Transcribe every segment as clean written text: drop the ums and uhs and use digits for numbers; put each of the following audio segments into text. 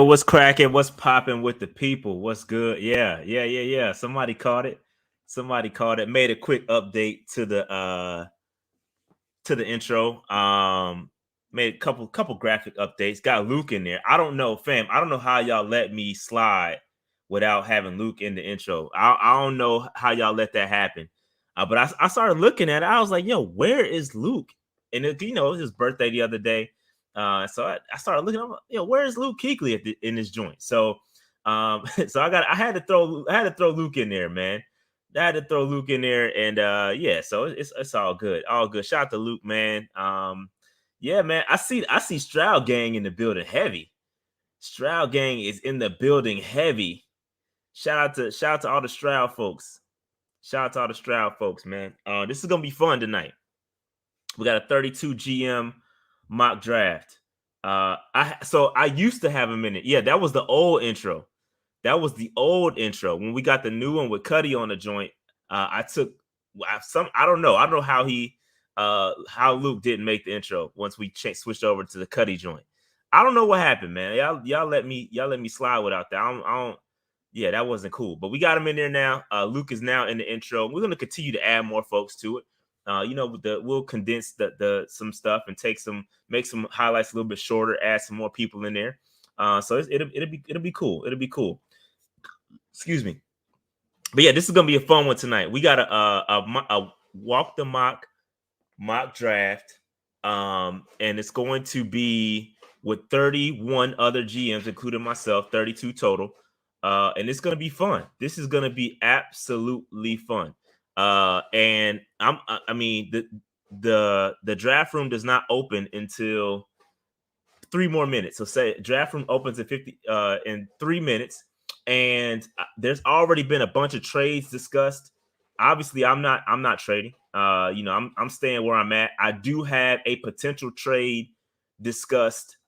What's cracking? What's popping with the people? What's good? Yeah. Somebody caught it. Somebody caught it. Made a quick update to the intro. Made a couple graphic updates. Got Luke in there. I don't know, fam. I don't know how y'all let me slide without having Luke in the intro. I don't know how y'all let that happen. But I started looking at it. I was like, yo, where is Luke? And it was his birthday the other day. So I started looking. I'm like, where is Luke Kuechly in this joint? So, so I had to throw Luke in there, man. I had to throw Luke in there, and so it's all good, all good. Shout out to Luke, man. Yeah, man. I see Stroud gang in the building, heavy. Stroud gang is in the building, heavy. Shout out to all the Stroud folks. Shout out to all the Stroud folks, man. This is gonna be fun tonight. We got a 32 GM mock draft. I used to have him in it. Yeah, that was the old intro. That was the old intro. When we got the new one with Cuddy on the joint, I don't know. I don't know how Luke didn't make the intro once we switched over to the Cuddy joint. I don't know what happened, man. Y'all let me slide without that. I don't. Yeah, that wasn't cool. But we got him in there now. Luke is now in the intro. We're gonna continue to add more folks to it. We'll condense the some stuff and make some highlights a little bit shorter, add some more people in there. So it'll be cool. It'll be cool. Excuse me. But yeah, this is gonna be a fun one tonight. We got a walk the mock draft, and it's going to be with 31 other GMs, including myself, 32 total. And it's gonna be fun. This is gonna be absolutely fun. And the draft room does not open until 3 more minutes. So say draft room opens at 50 in 3 minutes, and there's already been a bunch of trades discussed. Obviously, I'm not trading. I'm staying where I'm at. I do have a potential trade discussed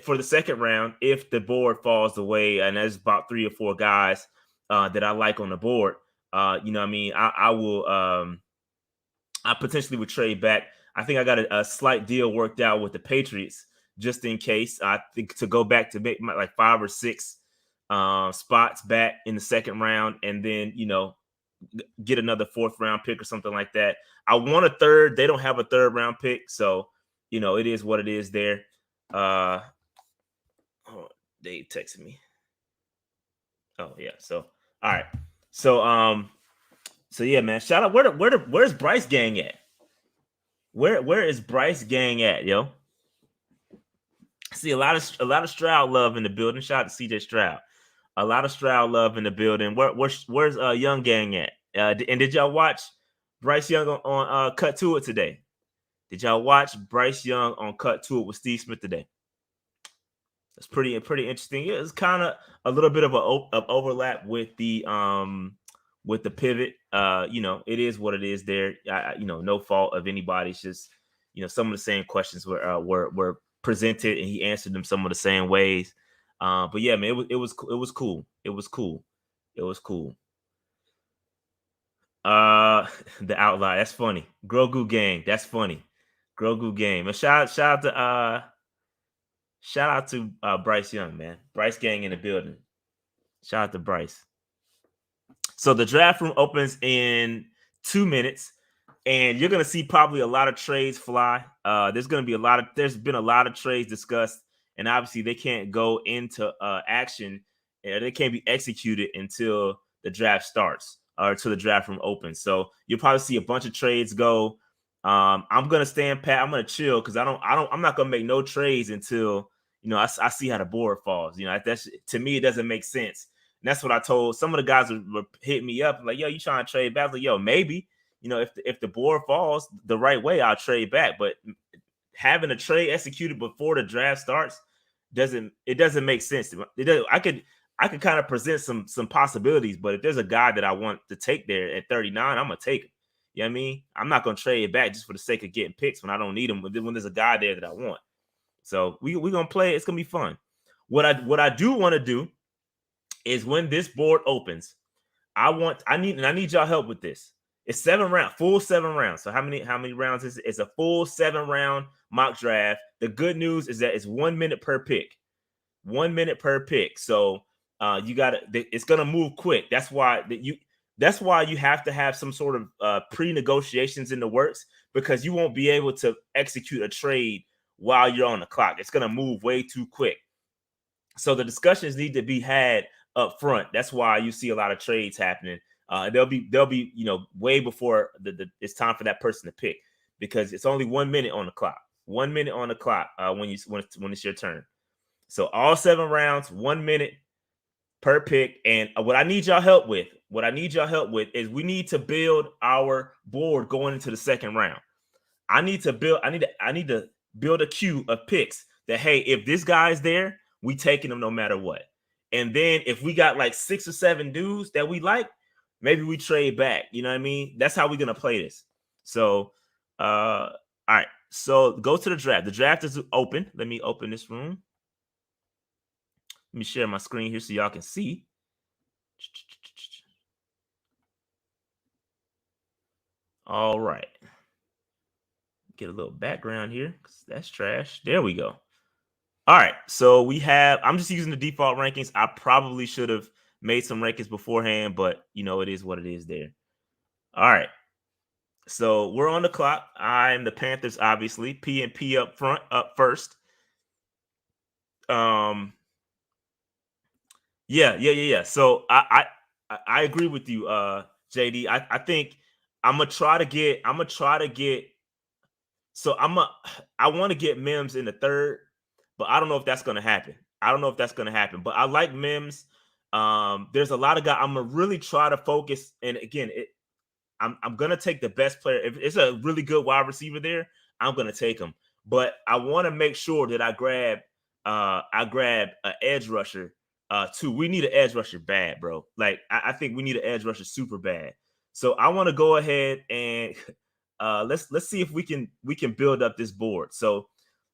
for the second round if the board falls away, and there's about 3 or 4 guys that I like on the board. I will. I potentially would trade back. I think I got a slight deal worked out with the Patriots just in case. I think to go back to make like 5 or 6 spots back in the second round, and then get another 4th round pick or something like that. I want a 3rd. They don't have a 3rd round pick, so it is what it is there. They texted me. Oh yeah. So all right. So yeah, man. Shout out. Where's Bryce gang at? Where is Bryce gang at, yo? I see a lot of Stroud love in the building. Shout out to CJ Stroud. A lot of Stroud love in the building. Where's Young gang at? And did y'all watch Bryce Young on Cut to It today? Did y'all watch Bryce Young on Cut to It with Steve Smith today? It's pretty interesting. It's kind of a little bit of overlap with the pivot. It is what it is there. No fault of anybody. It's just some of the same questions were presented, and he answered them some of the same ways. But yeah, man, it was cool. It was cool. The outlier. That's funny. Grogu gang. That's funny. Grogu gang. And shout out to Bryce Young, man. Bryce gang in the building. Shout out to Bryce. So the draft room opens in 2 minutes, and you're gonna see probably a lot of trades fly. There's been a lot of trades discussed, and obviously they can't go into action, and they can't be executed until the draft starts or until the draft room opens. So you'll probably see a bunch of trades go. I'm gonna stand pat. I'm gonna chill because I'm not gonna make no trades until I see how the board falls. That's, to me, it doesn't make sense. And that's what I told some of the guys were hitting me up like, yo, you trying to trade back? I was like, yo, maybe, if the board falls the right way, I'll trade back. But having a trade executed before the draft starts doesn't make sense. I could kind of present some possibilities, but if there's a guy that I want to take there at 39, I'm gonna take him. You know what I mean? I'm not gonna trade back just for the sake of getting picks when I don't need them. When there's a guy there that I want. So we're gonna play. It's gonna be fun. What I do want to do is when this board opens, I need y'all help with this. It's 7 rounds, full 7 rounds. So how many rounds is it? It's a full 7 round mock draft. The good news is that it's 1 minute per pick. 1 minute per pick. So you got to. It's gonna move quick. That's why you have to have some sort of pre-negotiations in the works, because you won't be able to execute a trade while you're on the clock. It's gonna move way too quick. So the discussions need to be had up front. That's why you see a lot of trades happening. They'll be way before it's time for that person to pick, because it's only 1 minute on the clock. 1 minute on the clock when it's your turn. So all 7 rounds, 1 minute per pick. And what I need y'all help with is we need to build our board going into the second round. I need to build a queue of picks that, hey, if this guy's there, we taking them no matter what. And then if we got like 6 or 7 dudes that we like, maybe we trade back. You know what I mean? That's how we're gonna play this. So all right. So go to the draft. The draft is open. Let me open this room. Let me share my screen here so y'all can see. All right. Get a little background here, because that's trash. There we go. All right. So I'm just using the default rankings. I probably should have made some rankings beforehand, but it is what it is there. All right. So we're on the clock. I'm the Panthers, obviously. P up first. Yeah. So I agree with you, JD. I think I'm gonna try to get. So I want to get Mims in the third, but I don't know if that's gonna happen. But I like Mims. There's a lot of guys. I'm gonna really try to focus. And again, I'm gonna take the best player. If it's a really good wide receiver there, I'm gonna take him. But I want to make sure that I grab an edge rusher too. We need an edge rusher bad, bro. Like I think we need an edge rusher super bad. So I want to go ahead and let's see if we can build up this board. So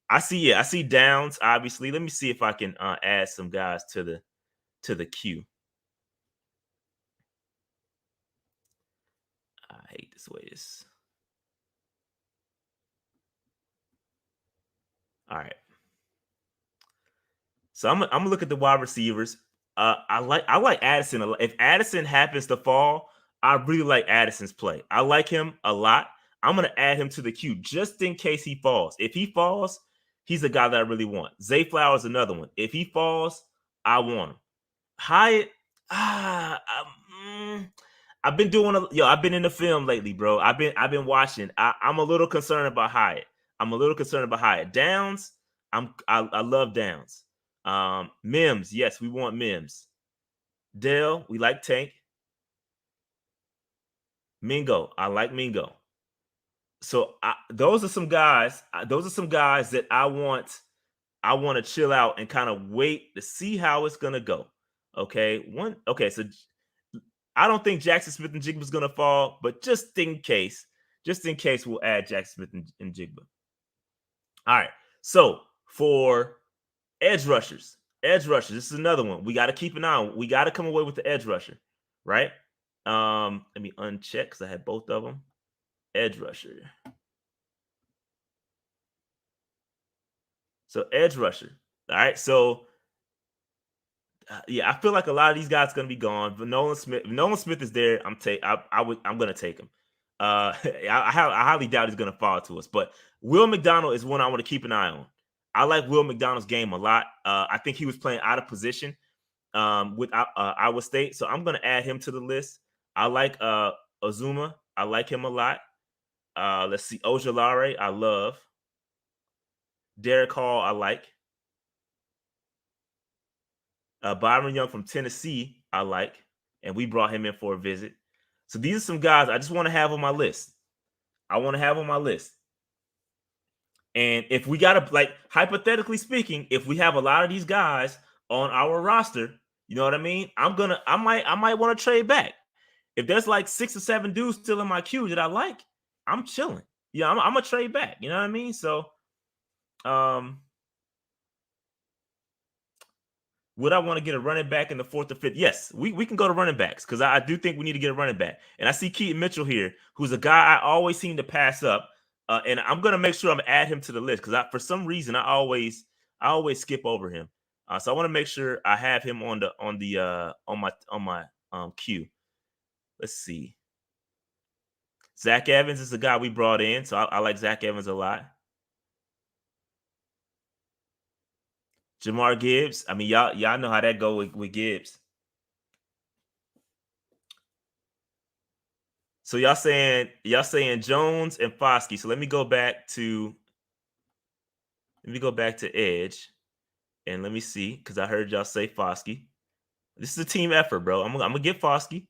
I see Downs, obviously. Let me see if I can add some guys to the queue. I hate this way this. All right. So I'm gonna look at the wide receivers. I like Addison a lot. If Addison happens to fall, I really like Addison's play. I like him a lot. I'm gonna add him to the queue just in case he falls. If he falls, he's a guy that I really want. Zay Flowers, another one. If he falls, I want him. Hyatt, I've been I've been in the film lately, bro. I've been watching. I'm a little concerned about Hyatt. Downs, I love Downs. Mims, yes, we want Mims. Dell, we like Tank. Mingo, I like Mingo. So those are some guys. That I want to chill out and kind of wait to see how it's gonna go. Okay, so I don't think Jackson Smith and Jigba is gonna fall, but just in case, we'll add Jackson Smith and Jigba. All right. So for edge rushers, this is another one we got to keep an eye on. We got to come away with the edge rusher, right? Let me uncheck because I had both of them. Edge rusher. So edge rusher. All right. So I feel like a lot of these guys are gonna be gone. But Nolan Smith is there. I'm gonna take him. I highly doubt he's gonna fall to us. But Will McDonald is one I want to keep an eye on. I like Will McDonald's game a lot. I think he was playing out of position with Iowa State, so I'm gonna add him to the list. I like Azuma. I like him a lot. Let's see, Ojulari, I love. Derek Hall, I like. Byron Young from Tennessee, I like. And we brought him in for a visit. So these are some guys I just want to have on my list. And if we got to, like, hypothetically speaking, if we have a lot of these guys on our roster, you know what I mean? I might want to trade back. If there's like 6 or 7 dudes still in my queue that I like, I'm chilling. Yeah, I'm gonna trade back. You know what I mean? So, would I want to get a running back in the 4th or 5th? Yes, we can go to running backs because I do think we need to get a running back. And I see Keaton Mitchell here, who's a guy I always seem to pass up. And I'm gonna make sure I'm add him to the list because for some reason I always skip over him. So I want to make sure I have him on my queue. Let's see. Zach Evans is the guy we brought in, so I like Zach Evans a lot. Jamar Gibbs. I mean, y'all know how that go with Gibbs. So y'all saying Jones and Foskey. So let me go back to Edge and let me see because I heard y'all say Foskey. This is a team effort, bro. I'm gonna get Foskey,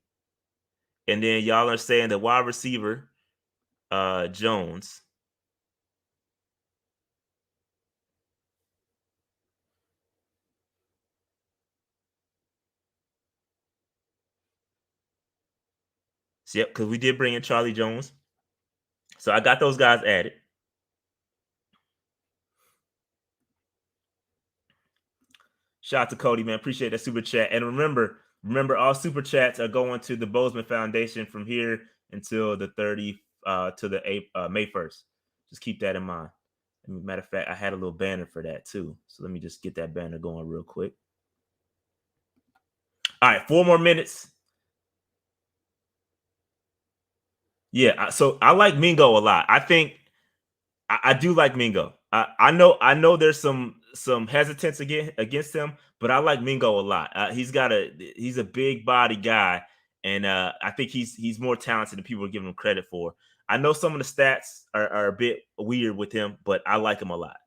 and then y'all are saying the wide receiver, Jones. So, yep, because we did bring in Charlie Jones. So I got those guys added. Shout out to Cody, man. Appreciate that super chat. And remember, all super chats are going to the Bozeman Foundation from here until the 30 to the May 1st. Just keep that in mind. Matter of fact, I had a little banner for that too. So let me just get that banner going real quick. All right, 4 more minutes. Yeah, so I like Mingo a lot. I think I do like Mingo. I know there's some hesitance against him, but I like Mingo a lot. He's a big body guy, and I think he's more talented than people are giving him credit for. I know some of the stats are a bit weird with him, but I like him a lot.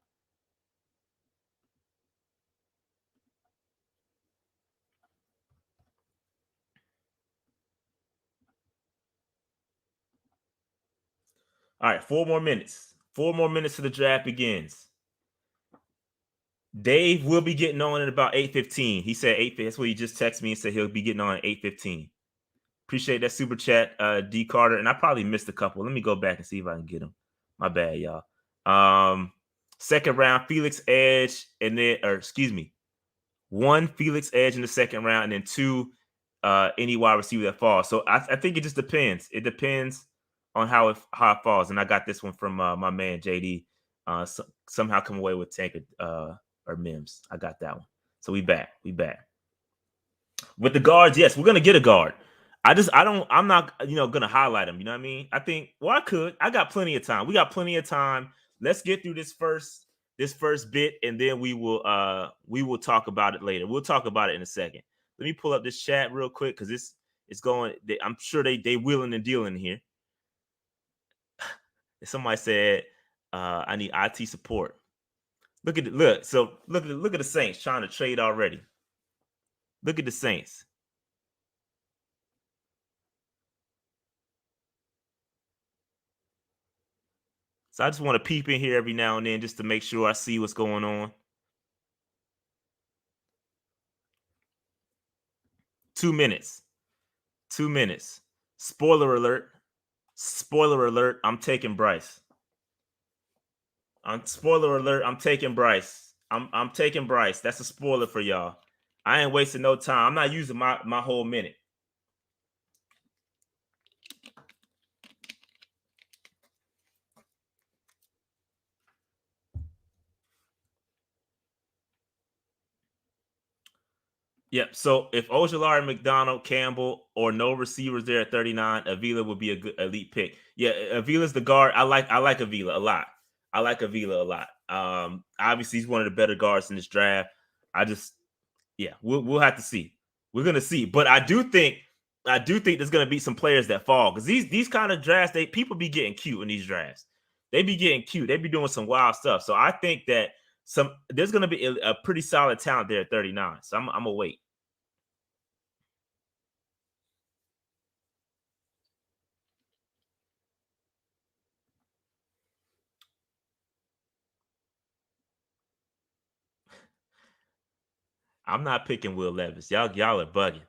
All right, 4 more minutes. 4 more minutes to the draft begins. Dave will be getting on at about 8:15. He said 8. That's what he just texted me and said he'll be getting on at 8:15. Appreciate that super chat, D Carter. And I probably missed a couple. Let me go back and see if I can get them. My bad, y'all. Second round, Felix Edge, and then, or excuse me, 1 Felix Edge in the second round, and then 2 any wide receiver that falls. So I think it just depends. It depends on how it falls. And I got this one from my man JD. Somehow come away with Tank or Mims. I got that one. So we back. With the guards, yes, we're gonna get a guard. I'm not gonna highlight them. You know what I mean? I think I got plenty of time. We got plenty of time. Let's get through this first bit, and then we will talk about it later. We'll talk about it in a second. Let me pull up this chat real quick because it's going. I'm sure they wheeling and dealing here. Somebody said I need IT support. Look at the Saints trying to trade already. Look at the Saints. So I just want to peep in here every now and then just to make sure I see what's going on. 2 minutes. 2 minutes. Spoiler alert. I'm taking Bryce. Spoiler alert. I'm taking Bryce. I'm taking Bryce. That's a spoiler for y'all. I ain't wasting no time. I'm not using my whole minute. Yep. So if Ojulari, McDonald, Campbell, or no receivers there at 39, Avila would be a good elite pick. Yeah, Avila's the guard. I like Avila a lot. Obviously he's one of the better guards in this draft. We'll have to see. We're gonna see, but I do think there's gonna be some players that fall because these kind of drafts, people be getting cute in these drafts. They be getting cute. They be doing some wild stuff. So I think that there's gonna be a pretty solid talent there at 39. So I'm gonna wait. I'm not picking Will Levis. Y'all are bugging.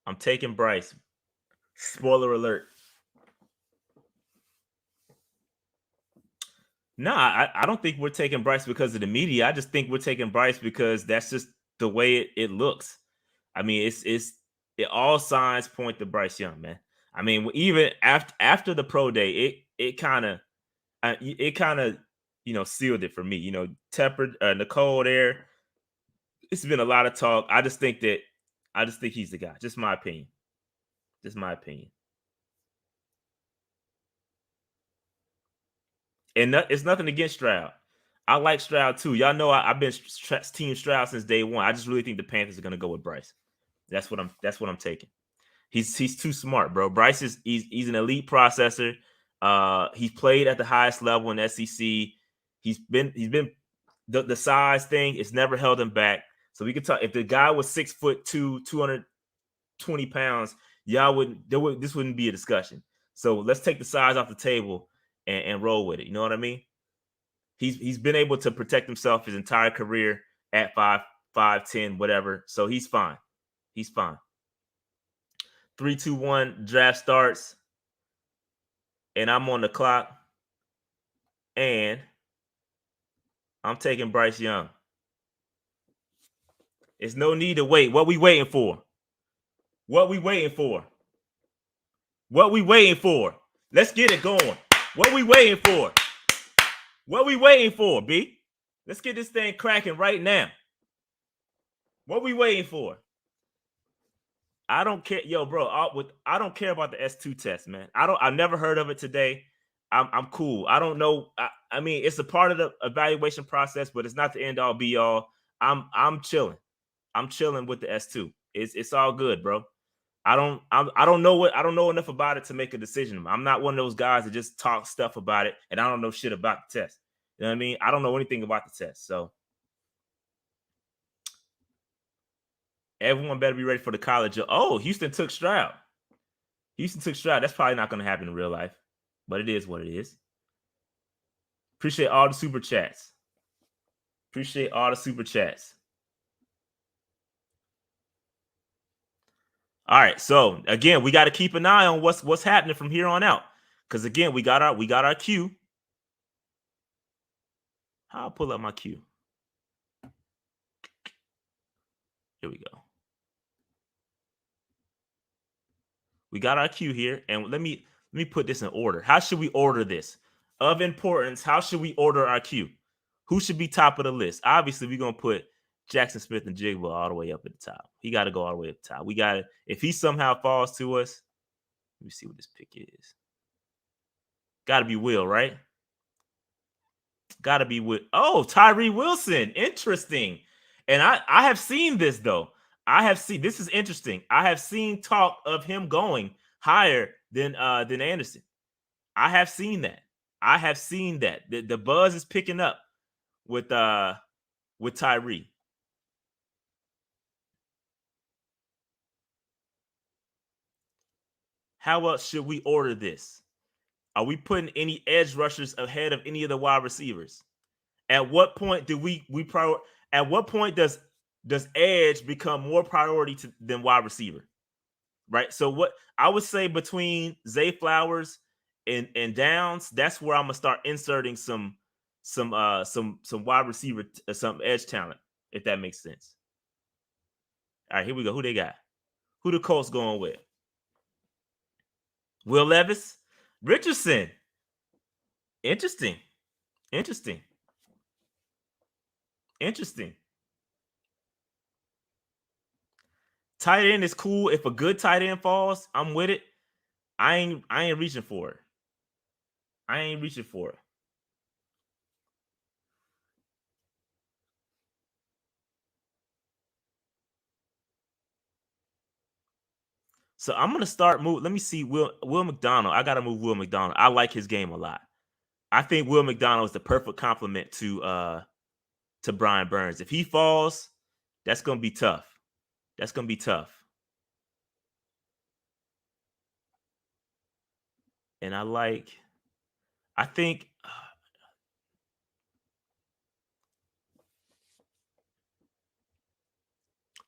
I'm taking Bryce. Spoiler alert. Nah, I don't think we're taking Bryce because of the media. I just think we're taking Bryce because that's just the way it looks. I mean, all signs point to Bryce Young, man. I mean, even after the pro day, it kind of sealed it for me. Tepper, Nicole there. It's been a lot of talk. I just think he's the guy. Just my opinion. Just my opinion. And it's nothing against Stroud. I like Stroud too. Y'all know I've been Team Stroud since day one. I just really think the Panthers are going to go with Bryce. That's what I'm taking. He's too smart, bro. Bryce he's an elite processor. He's played at the highest level in SEC. He's been the size thing. It's never held him back. So we could talk. If the guy was 6'2", 220 pounds, this wouldn't be a discussion. So let's take the size off the table and roll with it. You know what I mean? He's been able to protect himself his entire career at 5'10", whatever. So he's fine. He's fine. 3, 2, 1, draft starts. And I'm on the clock. And I'm taking Bryce Young. There's no need to wait. What we waiting for? What we waiting for? What we waiting for? Let's get it going. What we waiting for? What we waiting for, B? Let's get this thing cracking right now. What we waiting for? I don't care, yo, bro. I don't care about the S2 test, man. I've never heard of it today. I'm cool. I don't know. I mean, it's a part of the evaluation process, but it's not the end all be all. I'm chilling. I'm chilling with the S2. It's all good, bro. I don't know enough about it to make a decision. I'm not one of those guys that just talk stuff about it and I don't know shit about the test. You know what I mean? I don't know anything about the test. So everyone better be ready for the college. Oh, Houston took Stroud. That's probably not going to happen in real life, but it is what it is. Appreciate all the super chats. All right, so again, we got to keep an eye on what's happening from here on out, because again, we got our queue. I'll pull up my queue. Here we go. We got our queue here, and let me put this in order. How should we order this? Of importance, how should we order our queue? Who should be top of the list? Obviously, we're gonna put Jackson Smith and Jigba all the way up at the top. He got to go all the way up the top. We got to, if he somehow falls to us, let me see what this pick is. Got to be Will, right? Got to be Will. Oh, Tyree Wilson. Interesting. And I have seen this, though. This is interesting. I have seen talk of him going higher than Anderson. I have seen that. The buzz is picking up with Tyree. How else should we order this? Are we putting any edge rushers ahead of any of the wide receivers? At what point do at what point does edge become more priority than wide receiver? Right? So what I would say between Zay Flowers and Downs, that's where I'm gonna start inserting some wide receiver, some edge talent, if that makes sense. All right, here we go. Who they got? Who the Colts going with? Will Levis, Richardson. Interesting. Tight end is cool. If a good tight end falls, I'm with it. I ain't reaching for it. So I'm gonna start move. Let me see Will McDonald. I gotta move Will McDonald. I like his game a lot. I think Will McDonald is the perfect complement to Brian Burns. If he falls, that's gonna be tough. And I think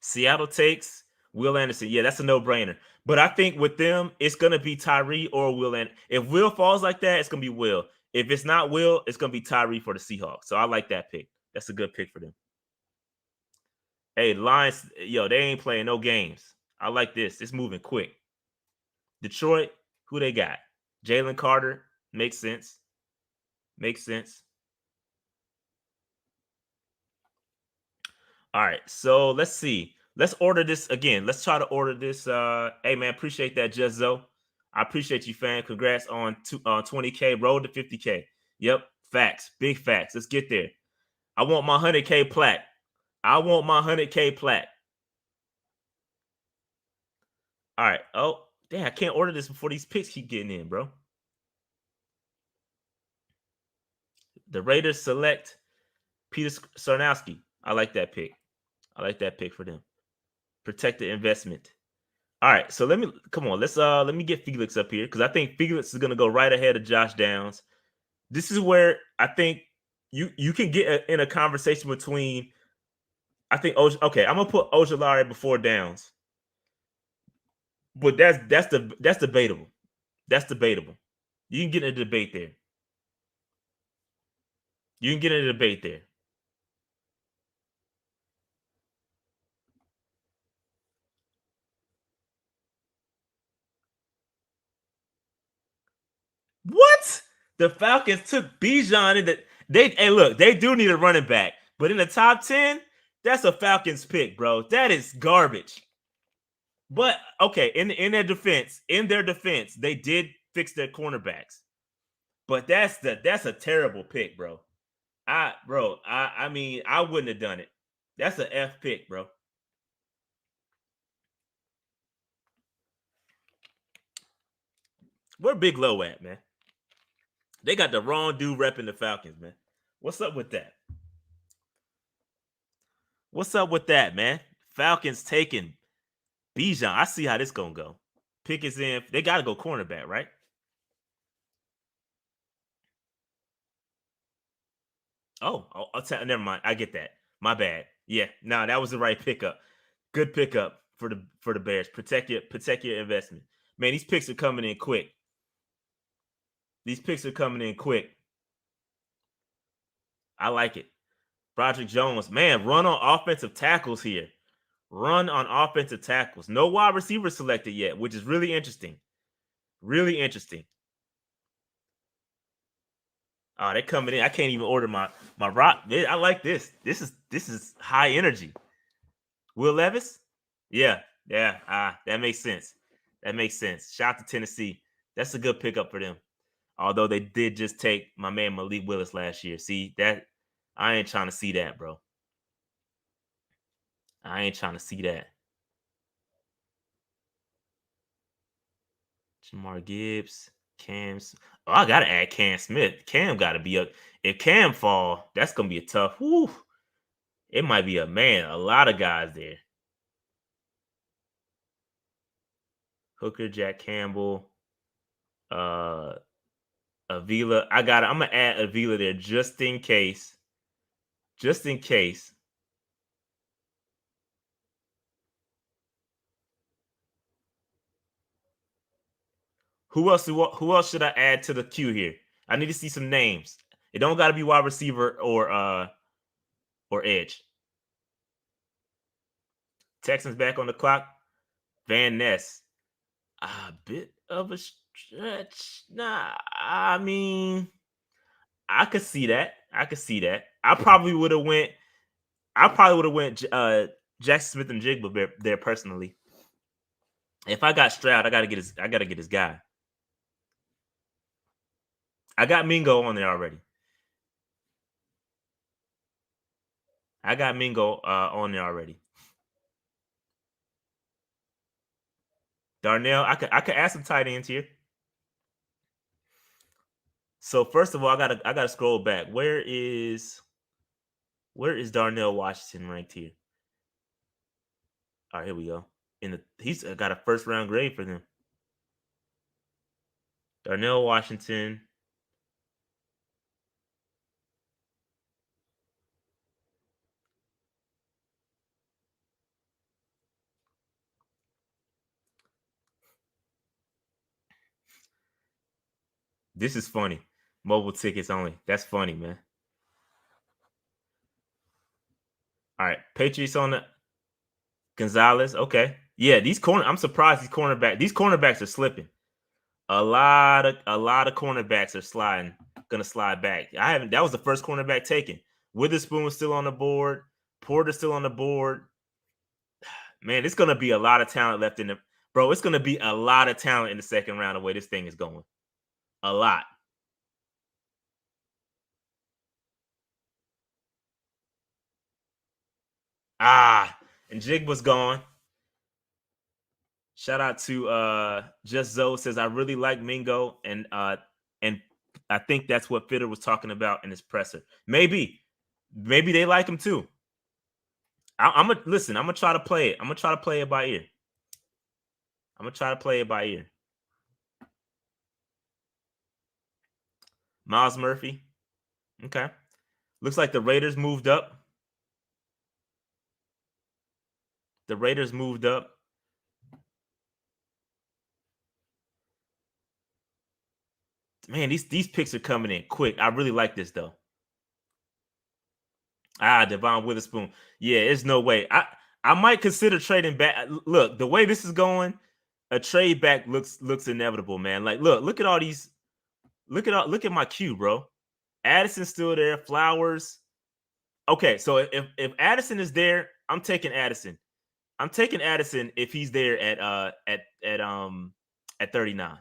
Seattle takes Will Anderson. Yeah, that's a no-brainer. But I think with them, it's gonna be Tyree or Will. And if Will falls like that, it's gonna be Will. If it's not Will, it's gonna be Tyree for the Seahawks. So I like that pick. That's a good pick for them. Hey, Lions, yo, they ain't playing no games. I like this. It's moving quick. Detroit, who they got? Jalen Carter. Makes sense. All right, so let's see. Let's order this again. Let's try to order this. Hey man, appreciate that, Just Zoe. I appreciate you, fam. Congrats on 20K. Road to 50K. Yep, facts, big facts. Let's get there. I want my 100K plaque. I want my 100K plaque. All right. Oh, damn, I can't order this before these picks keep getting in, bro. The Raiders select Peter Sarnowski. I like that pick. I like that pick for them. Protect the investment. All right, so let me get Felix up here because I think Felix is gonna go right ahead of Josh Downs. This is where I think you can get in a conversation between. I think okay, I'm gonna put Ojolari before Downs, but that's debatable. That's debatable. You can get in a debate there. You can get in a debate there. What? The Falcons took Bijan in the hey look, they do need a running back, but in the top 10, that's a Falcons pick, bro. That is garbage. But okay, in their defense, they did fix their cornerbacks. But that's a terrible pick, bro. I mean, I wouldn't have done it. That's an F pick, bro. Where Big Low at, man? They got the wrong dude repping the Falcons, man. What's up with that? What's up with that, man? Falcons taking Bijan. I see how this gonna go. Pick is in. They gotta go cornerback, right? Never mind. I get that. My bad. Yeah, no, that was the right pickup. Good pickup for the Bears. Protect your investment. Man, these picks are coming in quick. These picks are coming in quick. I like it. Broderick Jones, man, run on offensive tackles here. Run on offensive tackles. No wide receiver selected yet, which is really interesting. Really interesting. Oh, they're coming in. I can't even order my rock. I like this. This is high energy. Will Levis? Yeah, yeah. That makes sense. That makes sense. Shout out to Tennessee. That's a good pickup for them. Although they did just take my man Malik Willis last year. See that? I ain't trying to see that, bro. I ain't trying to see that. Jamar Gibbs, Cam's. Oh, I gotta add Cam Smith. Cam gotta be up. If Cam fall, that's gonna be a tough. Whoo, it might be a lot of guys there. Hooker, Jack Campbell, uh, Avila. I'm gonna add Avila there just in case. Just in case. Who else should I add to the queue here? I need to see some names. It don't gotta be wide receiver or edge. Texans back on the clock. Van Ness. A bit of a stretch. Nah, I mean, I could see that. I could see that. I probably would have went. I probably would have went Jackson Smith and Jigba there personally. If I got Stroud, I gotta get his. I gotta get his guy. I got Mingo on there already. I got Mingo on there already. Darnell, I could add some tight ends here. So first of all, I gotta scroll back. Where is Darnell Washington ranked here? All right, here we go. He's got a first round grade for them. Darnell Washington. This is funny. Mobile tickets only. That's funny, man. All right, Patriots on the Gonzalez. Okay, yeah. I'm surprised These cornerbacks are slipping. A lot of cornerbacks are sliding. Gonna slide back. I haven't. That was the first cornerback taken. Witherspoon was still on the board. Porter's still on the board. Man, it's gonna be a lot of talent left in the bro. It's gonna be a lot of talent in the second round the way this thing is going. A lot. And Jig was gone. Shout out to Just Zoe says I really like Mingo and I think that's what Fitter was talking about in his presser. Maybe they like him too. I'm gonna listen. I'm gonna try to play it. I'm gonna try to play it by ear. I'm gonna try to play it by ear. Miles Murphy. Okay. Looks like the Raiders moved up. The Raiders moved up. Man, these picks are coming in quick. I really like this though. Devon Witherspoon. Yeah, there's no way. I might consider trading back. Look, the way this is going, a trade back looks inevitable, man. Like, look at all these. Look at my queue, bro. Addison's still there. Flowers. Okay, so if Addison is there, I'm taking Addison. I'm taking Addison if he's there at 39.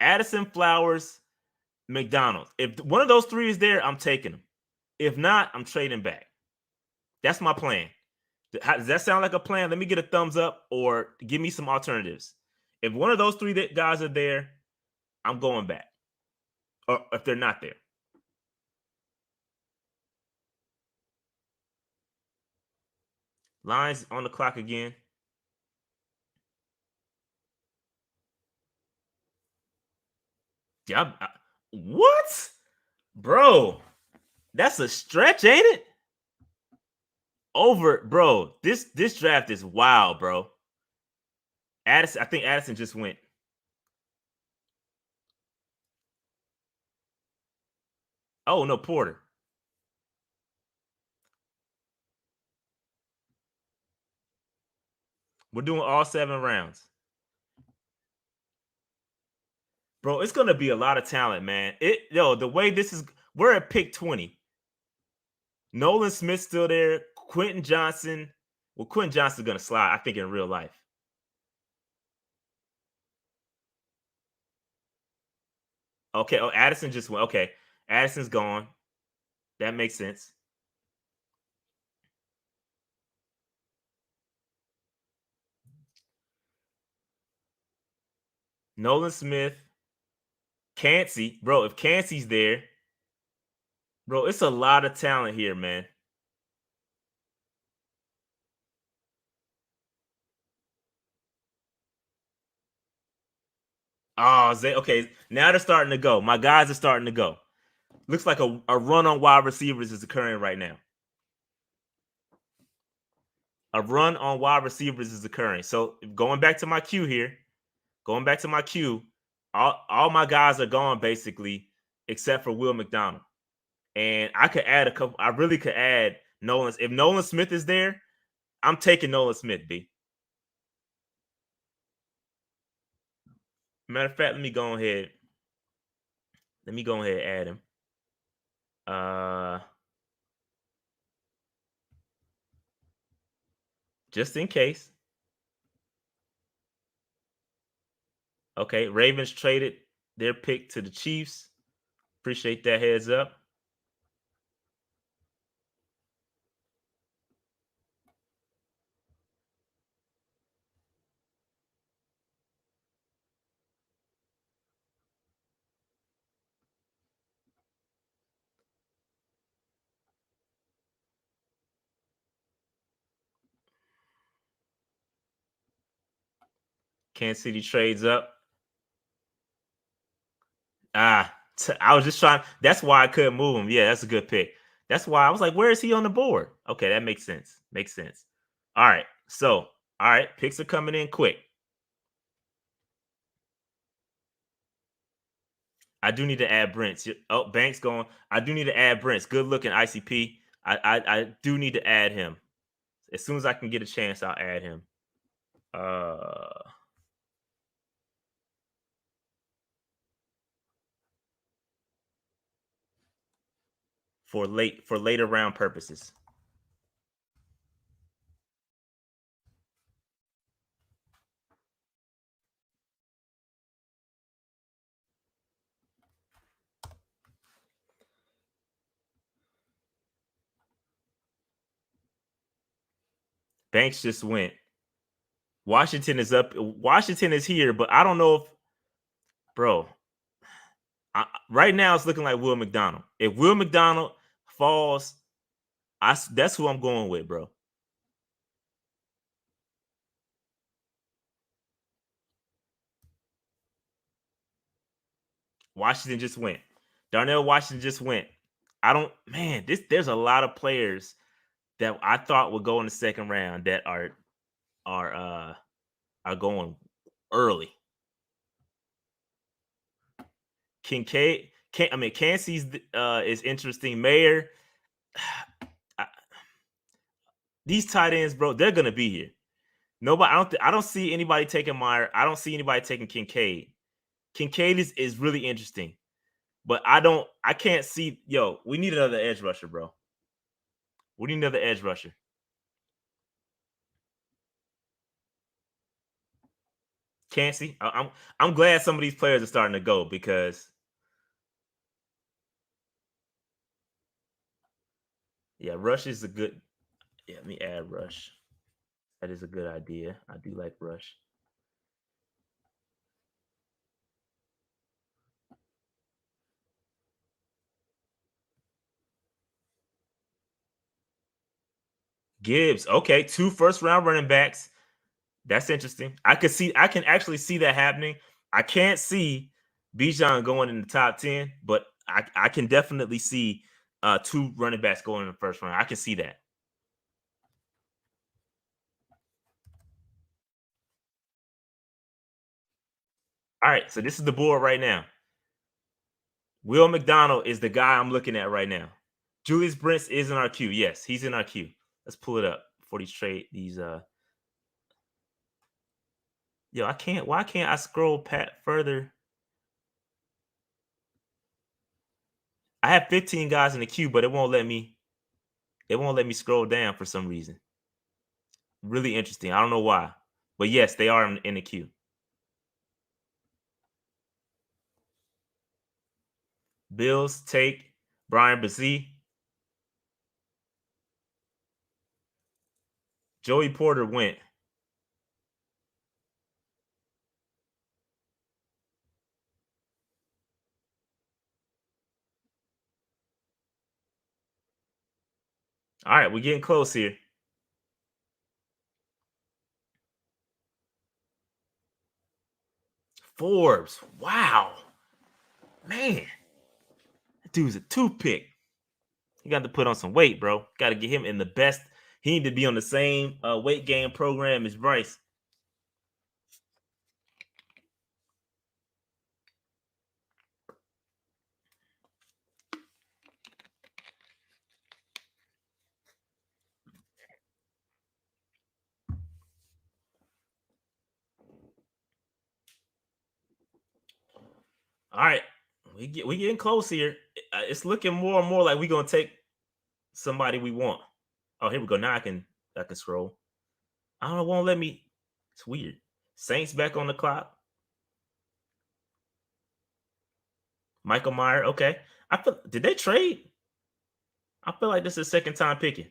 Addison, Flowers, McDonald. If one of those three is there, I'm taking them. If not, I'm trading back. That's my plan. Does that sound like a plan? Let me get a thumbs up or give me some alternatives. If one of those three guys are there, I'm going back. Or if they're not there. Lions on the clock again. Yeah. What? Bro, that's a stretch, ain't it? Bro. This draft is wild, bro. Addison, I think Addison just went. Oh no, Porter. We're doing all 7 rounds. Bro, it's gonna be a lot of talent, man. The way this is, we're at pick 20. Nolan Smith still there. Quentin Johnson. Well, Quentin Johnson's gonna slide, I think, in real life. Okay. Oh, Addison just went. Okay. Addison's gone. That makes sense. Nolan Smith. Cansey. Bro, if Cansey's there, bro, it's a lot of talent here, man. Oh, okay. Now they're starting to go. My guys are starting to go. Looks like a run on wide receivers is occurring right now. A run on wide receivers is occurring. So going back to my queue here, all my guys are gone basically, except for Will McDonald. And I could add a couple. I really could add Nolan. If Nolan Smith is there, I'm taking Nolan Smith, B. Matter of fact, let me go ahead. Let me go ahead and add him. Just in case. Okay, Ravens traded their pick to the Chiefs. Appreciate that heads up. Kansas City trades up. I was just trying. That's why I couldn't move him. Yeah, that's a good pick. That's why I was like, where is he on the board? Okay, that makes sense. Makes sense. All right. So, all right, picks are coming in quick. I do need to add Brents. Oh, Banks going. I do need to add Brents. Good looking ICP. I do need to add him. As soon as I can get a chance, I'll add him. For later round purposes. Banks just went. Washington is up. Washington is here, but I don't know if, bro. Right now, it's looking like Will McDonald. If Will McDonald falls, that's who I'm going with, bro. Washington just went. Darnell Washington just went. There's a lot of players that I thought would go in the second round that are going early. Kincaid, Cansey's is interesting. Mayer, these tight ends, bro, they're gonna be here. Nobody, I don't see anybody taking Meyer. I don't see anybody taking Kincaid. Kincaid is really interesting, but I can't see. Yo, we need another edge rusher, bro. We need another edge rusher. Cansey, I'm glad some of these players are starting to go because, yeah, Rush is a good. Yeah, let me add Rush. That is a good idea. I do like Rush. Gibbs, okay, 2 first-round running backs. That's interesting. I can actually see that happening. I can't see Bijan going in the top 10, but I can definitely see 2 running backs going in the first round. I can see that. All right, so this is the board right now. Will McDonald is the guy I'm looking at right now. Julius Brents is in our queue. Yes, he's in our queue. Let's pull it up before these Yo, why can't I scroll further? I have 15 guys in the queue, but it won't let me scroll down for some reason. Really interesting. I don't know why. But yes, they are in the queue. Bills take Brian Brzee. Joey Porter went. All right, we're getting close here. Forbes. Wow. Man. That dude's a toothpick. You got to put on some weight, bro. Got to get him in the best. He need to be on the same weight gain program as Bryce. All right. We getting close here. It's looking more and more like we're gonna take somebody we want. Oh, here we go. Now I can scroll. I don't know, won't let me. It's weird. Saints back on the clock. Michael Meyer. Okay. Did they trade? I feel like this is second time picking.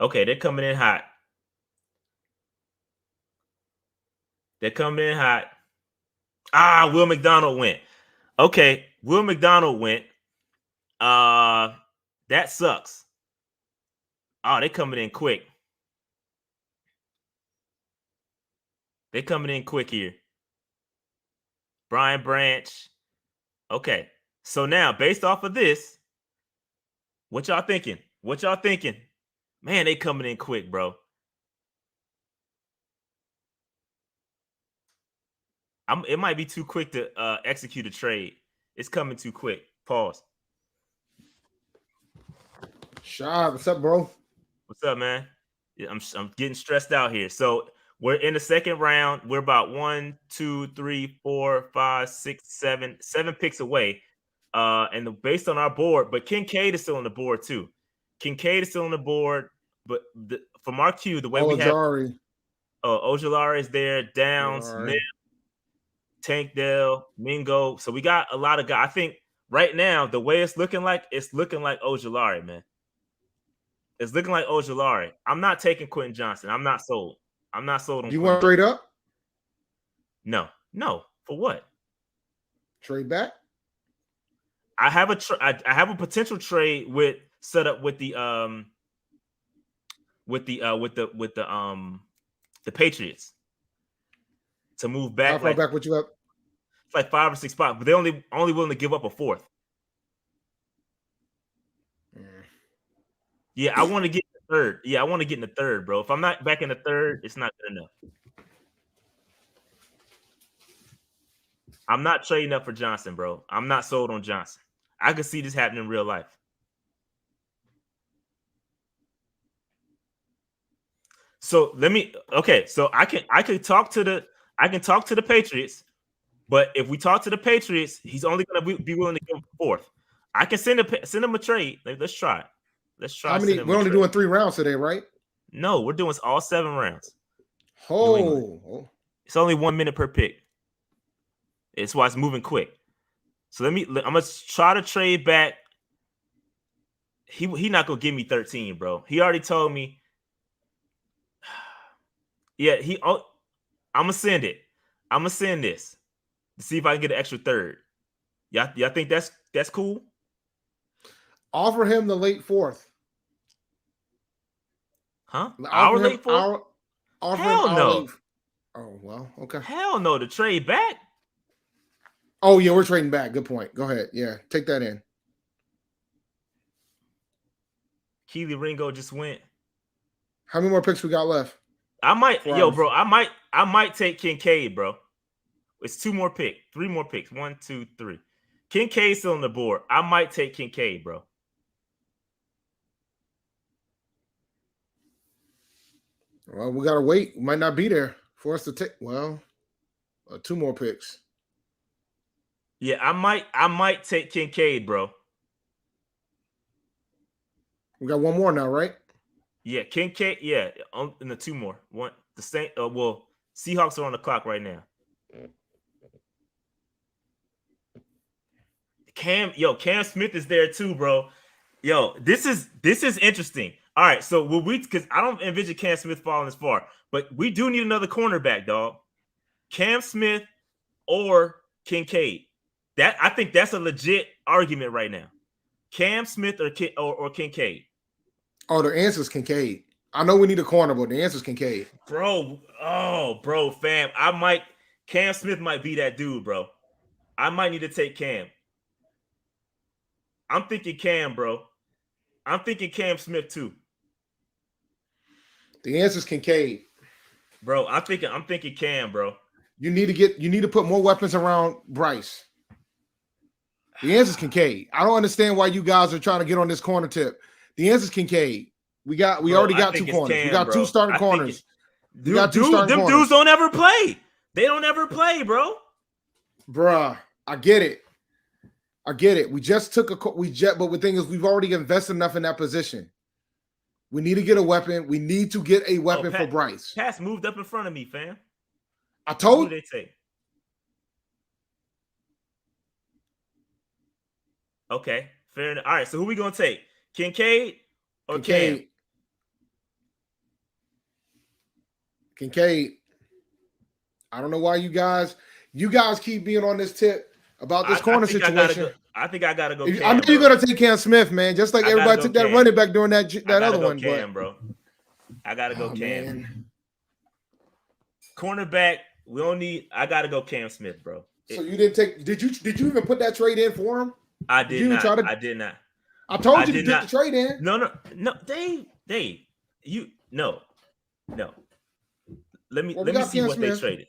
Okay, they're coming in hot. They're coming in hot. Will McDonald went. Okay, Will McDonald went. That sucks. Oh, they coming in quick. They coming in quick here. Brian Branch. Okay. So now, based off of this, what y'all thinking? What y'all thinking? Man, they coming in quick, bro. It might be too quick to execute a trade. It's coming too quick. Pause. Shab, what's up, bro? What's up, man? I'm getting stressed out here. So we're in the second round. We're about 1, 2, 3, 4, 5, 6, 7 picks away. Based on our board, but Kincaid is still on the board too. Kincaid is still on the board, but from our queue, the way we have Ojulari is there, Downs, Mims, Tank Dell, Mingo. So we got a lot of guys. I think right now, the way it's looking like Ojulari, man. It's looking like Ojulari. I'm not taking Quentin Johnson. I'm not sold. I'm not sold on. Do you want to trade up? No. For what? Trade back? I have a potential trade set up with the Patriots to move back. How far back would you up? It's like 5 or 6 spots, but they only willing to give up a fourth. Yeah, I want to get in the third. Yeah, I want to get in the third, bro. If I'm not back in the third, it's not good enough. I'm not trading up for Johnson, bro. I'm not sold on Johnson. I could see this happening in real life. So so I can talk to the Patriots, but if we talk to the Patriots, he's only going to be willing to give a fourth. I can send him a trade. Let's try it. Let's try. How many? We're only doing 3 rounds today, right? No, we're doing all 7 rounds. Oh, it's only 1 minute per pick. It's why it's moving quick. So I'm gonna try to trade back. He not gonna give me 13, bro. He already told me. Yeah, I'm gonna send it. I'm gonna send this to see if I can get an extra third. Y'all think that's cool? Offer him the late 4th. Huh? Our late 4th? Hell no. Oh, well, okay. Hell no, to trade back. Oh, yeah, we're trading back. Good point. Go ahead. Yeah, take that in. Keely Ringo just went. How many more picks we got left? I might take Kincaid, bro. It's 2 more picks, 3 more picks. 1, 2, 3. Kincaid's still on the board. I might take Kincaid, bro. Well, we gotta wait. We might not be there for us to take. Well, 2 more picks. Yeah, I might take Kincaid, bro. We got 1 more now, right? Yeah, Kincaid. Yeah, in the 2 more. One the same. Seahawks are on the clock right now. Cam Smith is there too, bro. Yo, this is interesting. All right, so because I don't envision Cam Smith falling this far, but we do need another cornerback, dog. Cam Smith or Kincaid. I think that's a legit argument right now. Cam Smith or Kincaid. Oh, the answer is Kincaid. I know we need a corner, but the answer is Kincaid. Bro, fam. Cam Smith might be that dude, bro. I might need to take Cam. I'm thinking Cam, bro. I'm thinking Cam Smith too. The answer is Kincaid. Bro, I'm thinking Cam, bro. You need to put more weapons around Bryce. The answer is Kincaid. I don't understand why you guys are trying to get on this corner tip. The answer is Kincaid. We already got 2 corners. Cam, we got 2 starting corners. Them dudes don't ever play. They don't ever play, bro. Bruh, I get it. We just took but the thing is, we've already invested enough in that position. We need to get a weapon. We need to get a weapon for Bryce. Pass moved up in front of me, fam. I told you. Who they take? Okay, fair enough. All right, so who we gonna take? Kincaid or Cam? Kincaid. I don't know why you guys keep being on this tip about this corner situation. I think I gotta go. I know you're gonna take Cam Smith, man. Just like everybody took that running back during that other one. Cam, bro. I gotta go Cam. Man. Cornerback, we don't need. I gotta go Cam Smith, bro. So you didn't take? Did you even put that trade in for him? I did not. I did not. I told you to put the trade in. No. Dave, no. Let me see what they traded.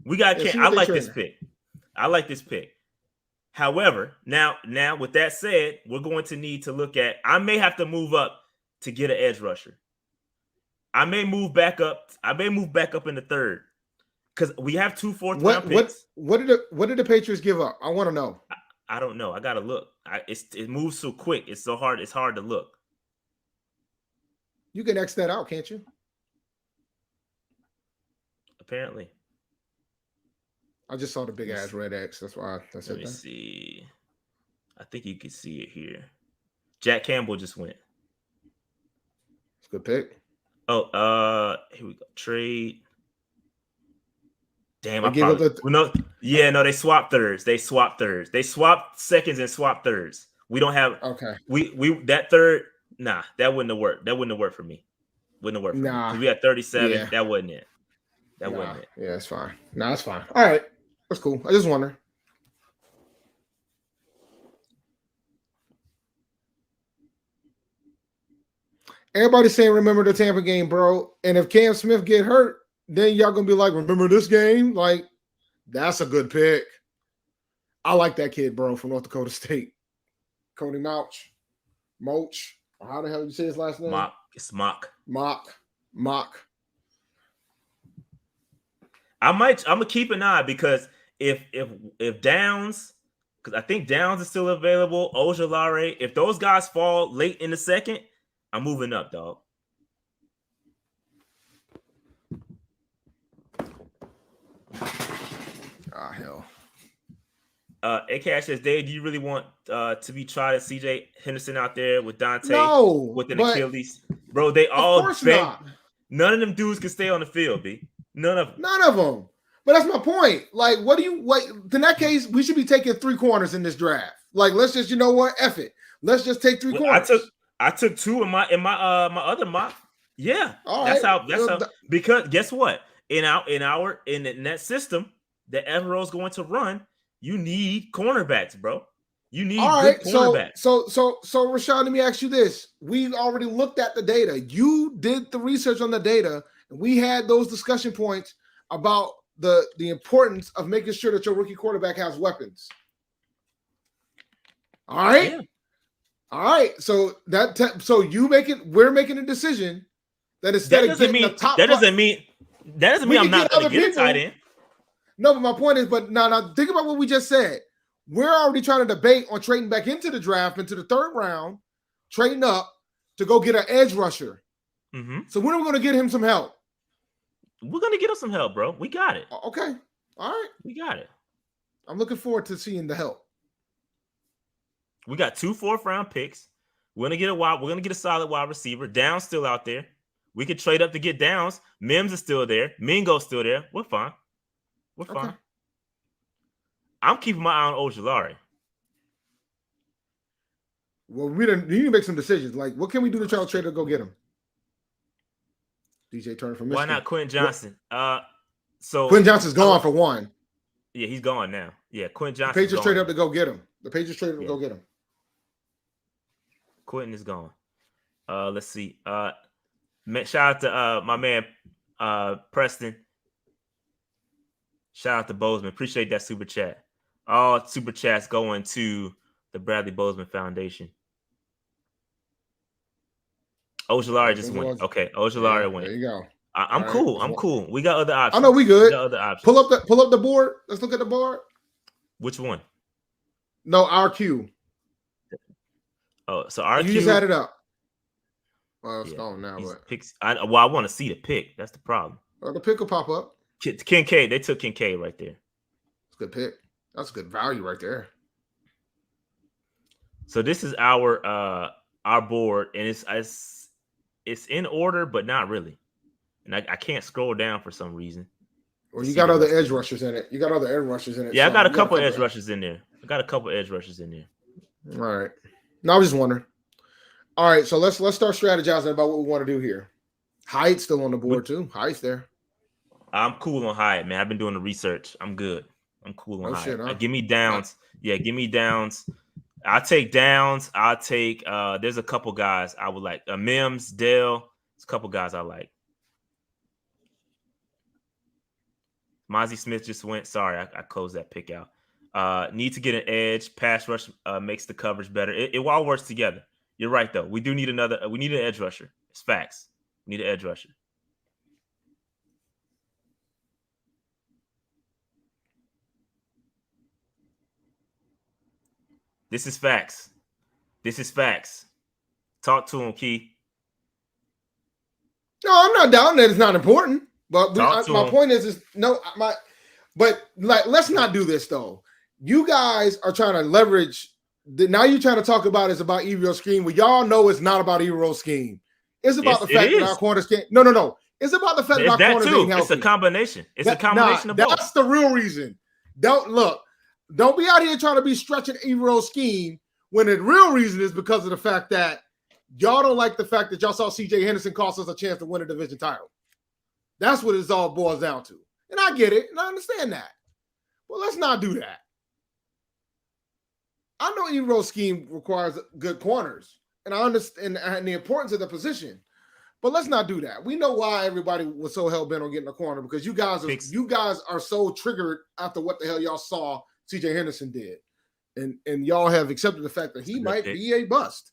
We got Cam. I like this pick. However, now with that said, we're going to need to look at. I may have to move up to get an edge rusher. I may move back up. in the third because we have 2 fourth-round picks. What did the Patriots give up? I want to know. I don't know. I gotta look. It moves so quick. It's so hard. It's hard to look. You can X that out, can't you? Apparently. I just saw the big ass red X. That's why I said that. Let me see. I think you can see it here. Jack Campbell just went. It's a good pick. Oh, here we go. Trade. Damn, they swapped thirds. They swapped seconds and swapped thirds. We don't have we that third. Nah, that wouldn't have worked. That wouldn't have worked for me. Wouldn't have worked for me. Because we had 37. Yeah. That wasn't it. Wasn't it. Yeah, it's fine. No, that's fine. All right. That's cool. I just wonder. Everybody's saying remember the Tampa game, bro. And if Cam Smith get hurt, then y'all gonna be like, remember this game? Like, that's a good pick. I like that kid, bro, from North Dakota State. Cody Mauch. How the hell did you say his last name? Mock. It's Mock. Mock. I'm gonna keep an eye because if Downs, because I think Downs is still available, Ojulari, if those guys fall late in the second, I'm moving up, dog. Hell. AK says, Dave, do you really want to be tried as CJ Henderson out there with Dante with an Achilles? Bro, they all none of them dudes can stay on the field, B. None of them. But that's my point. Like, in that case, we should be taking 3 corners in this draft. Like, let's just, you know what? F it. Let's just take 3 corners. I took 2 in my other mock. Yeah. That's how because guess what? In that system that Evero's going to run, you need cornerbacks, bro. You need good cornerbacks. So Rashawn, let me ask you this. We already looked at the data. You did the research on the data, and we had those discussion points about the importance of making sure that your rookie quarterback has weapons. All right. Yeah. All right. So we're making a decision that instead of getting the top. That doesn't mean I'm not going to get a tight end. No, but my point is, now think about what we just said. We're already trying to debate on trading back into the draft, into the 3rd round, trading up to go get an edge rusher. Mm-hmm. So when are we going to get him some help? We're going to get him some help, bro. We got it. Okay. All right. We got it. I'm looking forward to seeing the help. We got 2 4th-round picks. We're going to get a solid wide receiver. Downs still out there. We could trade up to get Downs. Mims is still there. Mingo's still there. We're fine. We're fine. Okay. I'm keeping my eye on Ojulari. Well, we need to make some decisions. Like, what can we do to try to trade to go get him? DJ Turner from Michigan. Why not Quentin Johnson? So Quentin Johnson's gone for one. Yeah, he's gone now. Yeah, Quentin Johnson. The Patriots traded up to go get him. Go get him. Quentin is gone. Let's see. Shout out to my man Preston. Shout out to Bozeman. Appreciate that super chat. All super chats going to the Bradley Bozeman Foundation. Ojulari just went. Okay, Ojulari went. There you go. I'm cool. I'm cool. We got other options. I know we good. We got other options. Pull up the board. Let's look at the board. Which one? No, RQ. Oh, so RQ. You just add it up. Well, it's gone now. But picks. I want to see the pick. That's the problem. The pick will pop up. Kincaid. They took Kincaid right there. It's a good pick. That's a good value right there. So this is our board, and it's in order, but not really. And I can't scroll down for some reason. Well, you got other edge rushers in it. Yeah, I got a couple edge rushers in there. All right. Now I'm just wondering. All right, so let's start strategizing about what we want to do here. Hyatt's still on the board too. Hyatt's there. I'm cool on Hyatt, man. I've been doing the research. I'm good. I'm cool on Hyatt. Shit, huh? Give me Downs. Yeah, give me Downs. I'll take Downs. I'll take there's a couple guys I would like. Mims, Dell. There's a couple guys I like. Mozzie Smith just went. Sorry, I closed that pick out. Need to get an edge. Pass rush makes the coverage better. It all works together. You're right, though. We do need we need an edge rusher. It's facts. We need an edge rusher. This is facts. Talk to him, Key. No, I'm not doubting that it's not important. But my point is but like, let's not do this though. You guys are trying to leverage. Now you're trying to talk about it's about Evo's scheme. Well, y'all know it's not about Evo's scheme. It's about the fact that our corners can't. No. It's about the fact that our corners ain't healthy. It's a combination. It's a combination of both. That's the real reason. Don't be out here trying to be stretching Evero's scheme when the real reason is because of the fact that y'all don't like the fact that y'all saw CJ Henderson cost us a chance to win a division title. That's what it all boils down to. And I get it, and I understand that. Well, let's not do that. I know Evero's scheme requires good corners, and I understand and the importance of the position. But let's not do that. We know why everybody was so hell-bent on getting a corner, because you guys are so triggered after what the hell y'all saw CJ Henderson did. And y'all have accepted the fact that he might be a bust.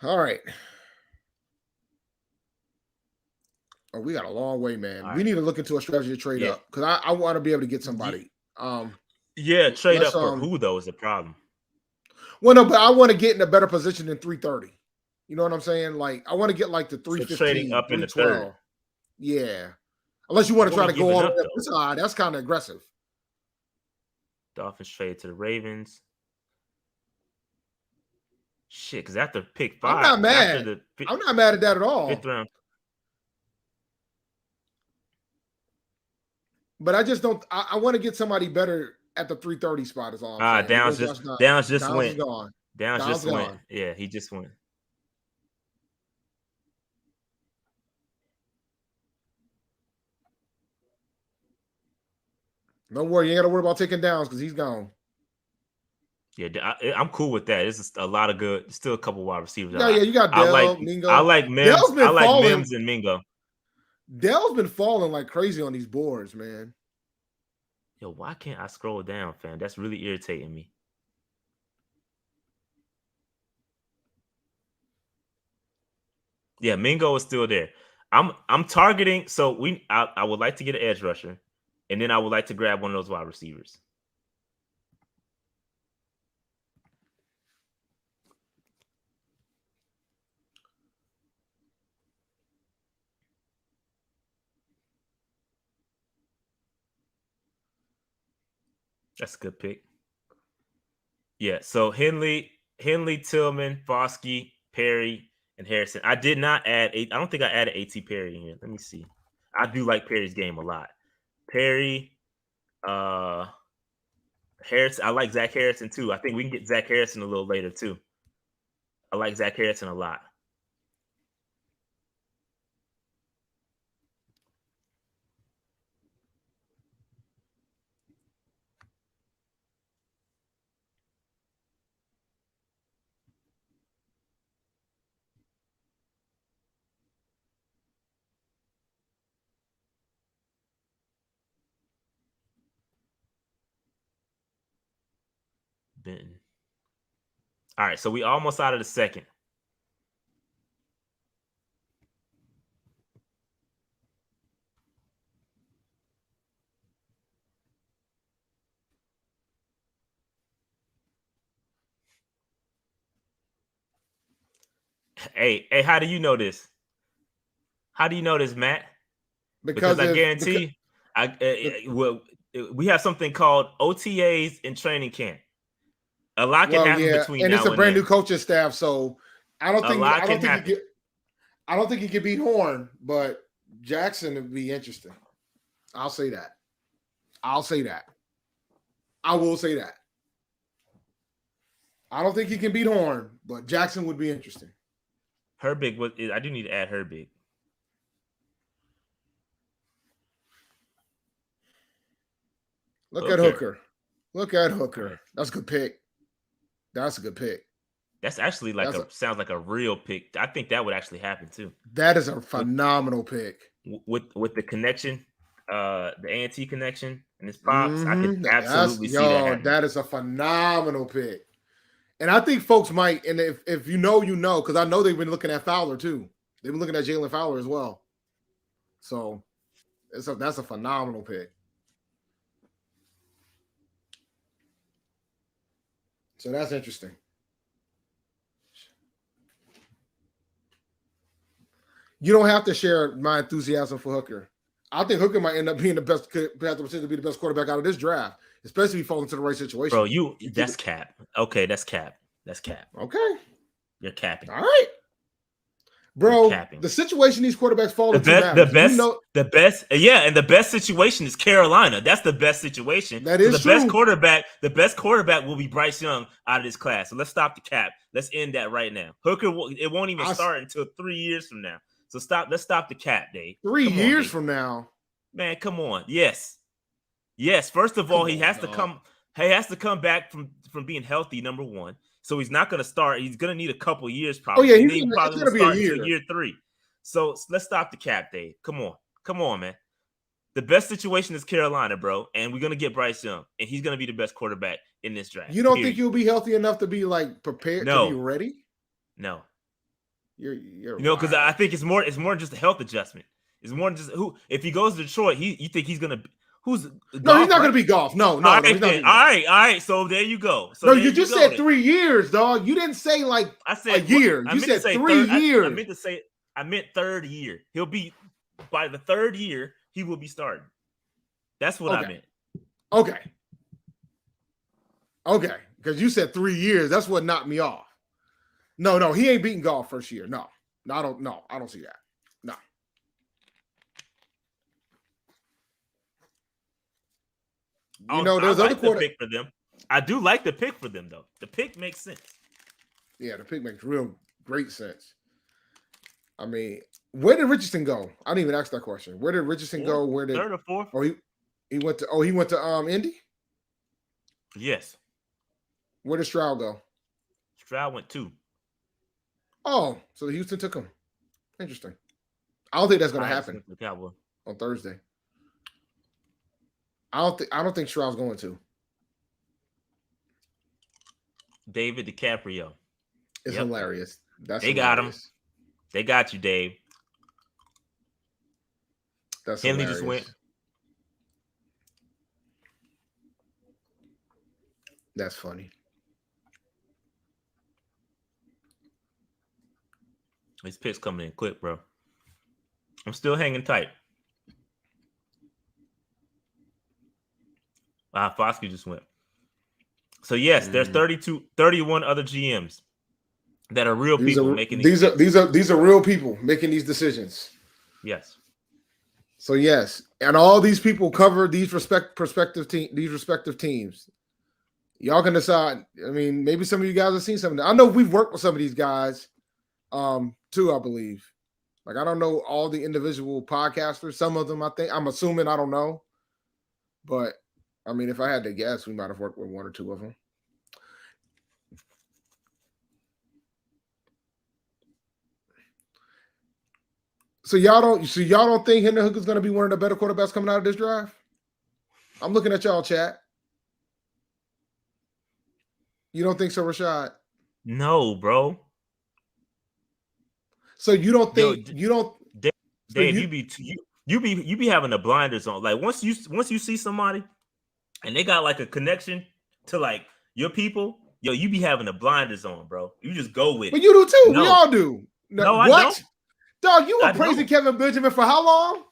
All right. Oh, we got a long way, man. Right. We need to look into a strategy to trade up, because I want to be able to get somebody. Trade up for who, though, is the problem. Well, no, but I want to get in a better position than 330. You know what I'm saying? Like, I want to get like the 315, so trading up in the third. Yeah. Unless you want to try to go all the way up this high. That's kind of aggressive. Dolphins trade to the Ravens. Shit, because after pick 5. I'm not mad. I'm not mad at that at all. 5th round. But I just don't. I want to get somebody better at the 330 spot. Is all I'm saying. Downs just went. Downs just went. Yeah, he just went. Don't worry, you ain't got to worry about taking Downs because he's gone. Yeah, I'm cool with that. It's a lot of good. Still a couple wide receivers. Yeah, you got Dell, Mingo. I like Mims. I like Mims and Mingo. Dell's been falling like crazy on these boards, man. Yo, why can't I scroll down, fam? That's really irritating me. Yeah, Mingo is still there. I'm targeting. So I would like to get an edge rusher, and then I would like to grab one of those wide receivers. That's a good pick. Yeah, so Henley, Tillman, Foskey, Perry, and Harrison. I did not add I don't think I added A.T. Perry in here. Let me see. I do like Perry's game a lot. Perry, Harrison. I like Zach Harrison too. I think we can get Zach Harrison a little later too. I like Zach Harrison a lot. Benton. All right, so we almost out of the second. Hey, how do you know this? How do you know this, Matt? Because I guarantee we have something called OTAs in training camp. A lot can happen between and now it's a brand new coaching staff, so I don't think he can beat Horn, but Jackson would be interesting. I'll say that. I will say that. I don't think he can beat Horn, but Jackson would be interesting. Herbig I do need to add Herbig. Look at Hooker. That's a good pick. That's actually sounds like a real pick. I think that would actually happen too. That is a phenomenal pick. With the connection, the A&T connection and his pops, I could absolutely see that happening. That is a phenomenal pick. And I think folks might, and if you know, because I know they've been looking at Fowler too. They've been looking at Jalen Fowler as well. So that's a phenomenal pick. So that's interesting. You don't have to share my enthusiasm for Hooker. I think Hooker might end up being the best, have the potential to be the best quarterback out of this draft, especially if he falls into the right situation. Bro, that's cap. Okay, that's cap. Okay. You're capping. All right. Bro, the situation these quarterbacks fall into matters. The best situation is Carolina. That's the best situation. That is true. The best quarterback will be Bryce Young out of this class. So let's stop the cap. Let's end that right now. Hooker, it won't even start until 3 years from now. So let's stop the cap, Dave. 3 years from now. Man, come on. Yes. First of all, he has to come back from being healthy, number one. So he's not going to start. He's going to need a couple years probably. Oh, yeah, he's probably going to start until year 3. So let's stop the cap, Dave. Come on, man. The best situation is Carolina, bro, and we're going to get Bryce Young, and he's going to be the best quarterback in this draft. You don't think you'll be healthy enough to be like prepared to be ready? No. You're because I think it's more just a health adjustment. It's more just if he goes to Detroit, you think he's going to who's no, he's not going to be golf. No. All right. So there you go. So you just said 3 years, dog. You didn't say like I said a year. You said 3 years. I meant third year. He'll be by the third year. He will be starting. That's what I meant. Okay. Because you said 3 years. That's what knocked me off. No. He ain't beating golf first year. No. I don't see that. No. There's other pick for them. I do like the pick for them, though. The pick makes sense. Yeah, the pick makes real great sense. I mean, where did Richardson go? I didn't even ask that question. Where did Richardson go? Where did third or fourth? Oh, he went to Indy? Yes. Where did Stroud go? Stroud went 2. Oh, so Houston took him. Interesting. I don't think that's going to happen on Thursday. I don't think Stroud's going to. David DiCaprio. It's hilarious. They got him. They got you, Dave. That's Henley hilarious. Just went. That's funny. These picks coming in quick, bro. I'm still hanging tight. Foskey just went. So yes, there's 31 other GMs that are real people making these are real people making these decisions. Yes. So yes, and all these people cover these respective teams. Y'all can decide. I mean, maybe some of you guys have seen some of them. I know we've worked with some of these guys, too. I believe. Like I don't know all the individual podcasters. Some of them, I'm assuming. I don't know, but. I mean, if I had to guess, we might have worked with 1 or 2 of them. So y'all don't think Hendon Hooker's going to be one of the better quarterbacks coming out of this draft? I'm looking at y'all, chat. You don't think so, Rashad? No, bro. So you don't think Dave, you be having the blinders on. Like once you see somebody. And they got like a connection to like your people, you be having the blinders on, bro. You just go with it. But you do too. No. We all do. No, what? I don't. Dog, you were praising Kevin Benjamin for how long?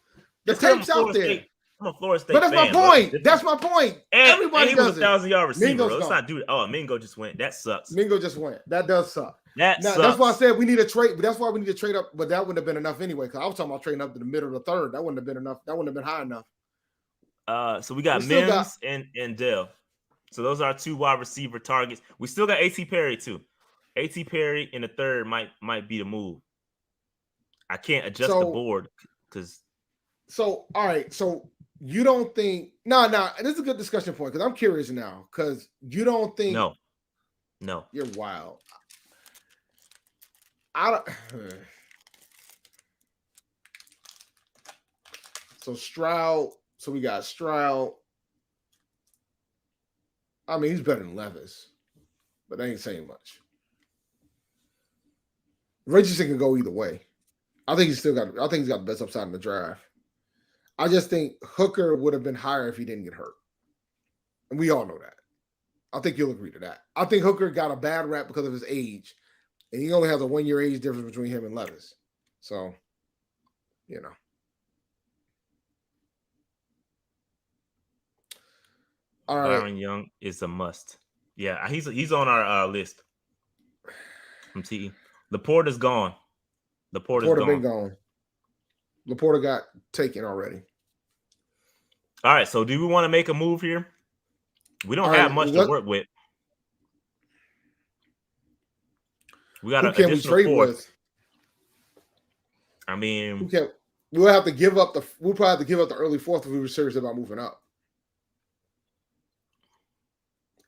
The tape's out there. I'm a Florida State fan. But that's my point. That's my point. Everybody does it. 1,000-yard receiver. Let's not do it. Oh, Mingo just went. That sucks. Mingo just went. That does suck. Sucks. That's why I said we need a trade. That's why we need to trade up. But that wouldn't have been enough anyway. Because I was talking about trading up to the middle of the third. That wouldn't have been enough. That wouldn't have been high enough. So we got Mims and Dell. So those are 2 wide receiver targets. We still got A.T. Perry too. A.T. Perry in the third might be the move. I can't adjust the board because. So all right. So you don't think? No. This is a good discussion point because I'm curious now because you don't think? No. You're wild. I don't. So Stroud. So we got Stroud. I mean, he's better than Levis, but that ain't saying much. Richardson can go either way. I think he's got the best upside in the draft. I just think Hooker would have been higher if he didn't get hurt. And we all know that. I think you'll agree to that. I think Hooker got a bad rap because of his age. And he only has a 1-year age difference between him and Levis. So, All right. Byron Young is a must. Yeah, he's on our list. from TE. Laporta's gone. Laporta been gone. Laporta got taken already. All right, so do we want to make a move here? We don't have much to work with. We got who can we trade with? I mean, we'll have to give up we'll probably have to give up the early fourth if we were serious about moving up.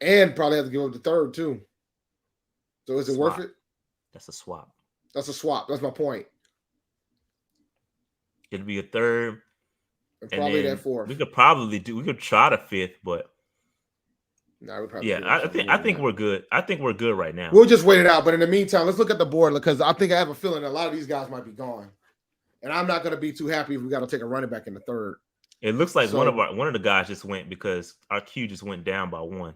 And probably have to give up the third too. So is it worth it? That's a swap. That's a swap. That's my point. It'll be a third. And probably that fourth. We could try the fifth, but I think we're good. I think we're good right now. We'll just wait it out. But in the meantime, let's look at the board because I think I have a feeling a lot of these guys might be gone. And I'm not going to be too happy if we got to take a running back in the third. It looks like one of the guys just went because our Q just went down by one.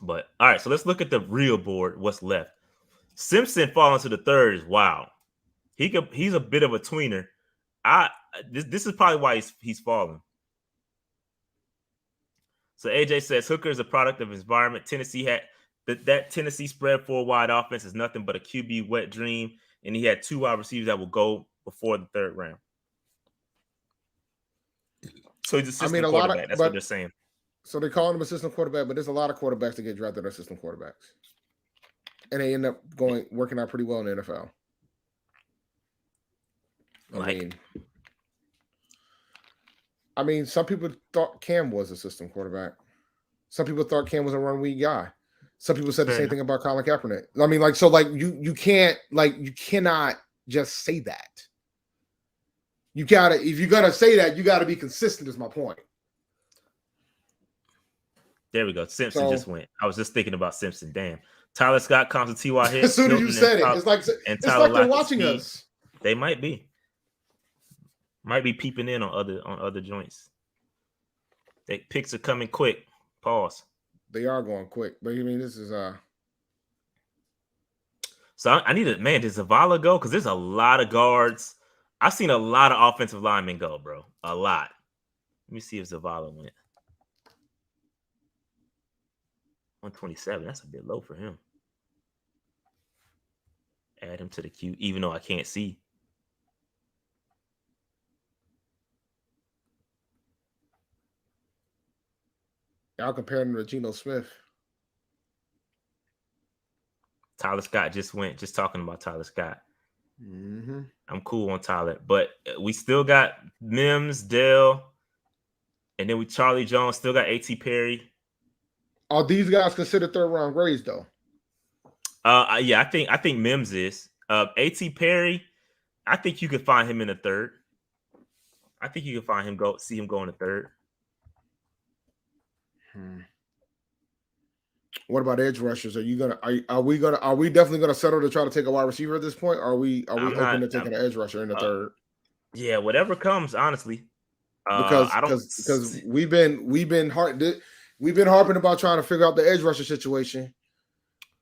But all right, so let's look at the real board. What's left? Simpson falling to the third is wild. He's a bit of a tweener. This is probably why he's falling. So AJ says Hooker is a product of his environment. Tennessee had that Tennessee spread four wide offense is nothing but a QB wet dream, and he had two wide receivers that will go before the third round. So he's assistant quarterback. That's what they're saying. So they call him assistant quarterback, but there's a lot of quarterbacks that get drafted as assistant quarterbacks, and they end up working out pretty well in the NFL. I mean, some people thought Cam was a system quarterback. Some people thought Cam was a run weak guy. Some people said the same thing about Colin Kaepernick. I mean, you cannot just say that. If you're gonna say that, you gotta be consistent, is my point. There we go. Simpson just went. I was just thinking about Simpson. Damn. Tyler Scott comes to T.Y. hit. As soon as you said it, it's like they're watching us. They might be. Might be peeping in on other joints. They picks are coming quick. Pause. They are going quick, but I mean, this is So I need to does Zavala go? Because there's a lot of guards. I've seen a lot of offensive linemen go, bro. A lot. Let me see if Zavala went. 127. That's a bit low for him. Add him to the queue, even though I can't see. Y'all comparing to Geno Smith. Tyler Scott just went. Just talking about Tyler Scott. Mm-hmm. I'm cool on Tyler, but we still got Mims, Dell, and then Charlie Jones. Still got A.T. Perry. Are these guys considered third round grades though? Yeah, I think Mims is. A.T. Perry, I think you could find him in the third. I think you can find him see him go in the third. What about edge rushers? Are we definitely gonna settle to try to take a wide receiver at this point? Or are we open to taking an edge rusher in the third? Yeah, whatever comes, honestly. Because we've been harping about trying to figure out the edge rusher situation.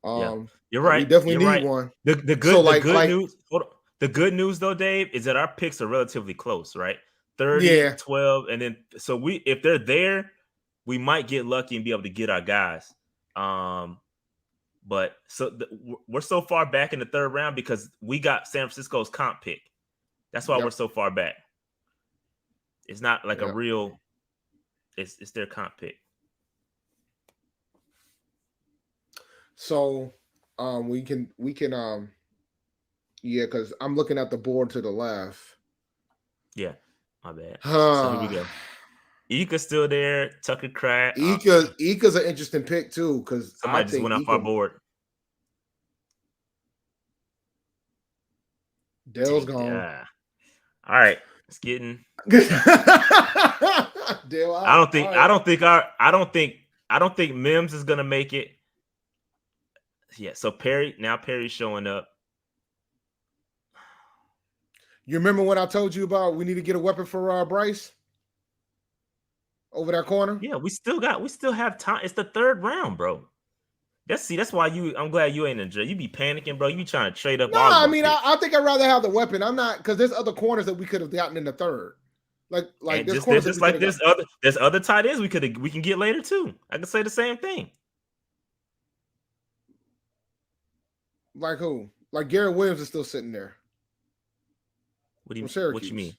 You're right. We definitely need one. The good news though, Dave, is that our picks are relatively close, right? 30, 12, and then if they're there, we might get lucky and be able to get our guys. But we're so far back in the third round because we got San Francisco's comp pick. That's why we're so far back. It's not like a real. It's their comp pick. So, we can because I'm looking at the board to the left. Yeah, my bad. So here we go. Ika's still there. Tucker Crack. Ika's an interesting pick too because somebody just went off our board. Dale's gone. Yeah. All right, it's getting. Dale, I don't think Mims is gonna make it. Yeah, so Perry's showing up. You remember when I told you about we need to get a weapon for Bryce over that corner? Yeah, we still have time. It's the third round, bro. That's why I'm glad you ain't in jail. You be panicking, bro. You be trying to trade up. No, I mean, I think I'd rather have the weapon. I'm not because there's other corners that we could have gotten in the third. Like there's other tight ends we can get later too. I could say the same thing. Like who? Like Garrett Williams is still sitting there. What do From you Syracuse. What you mean?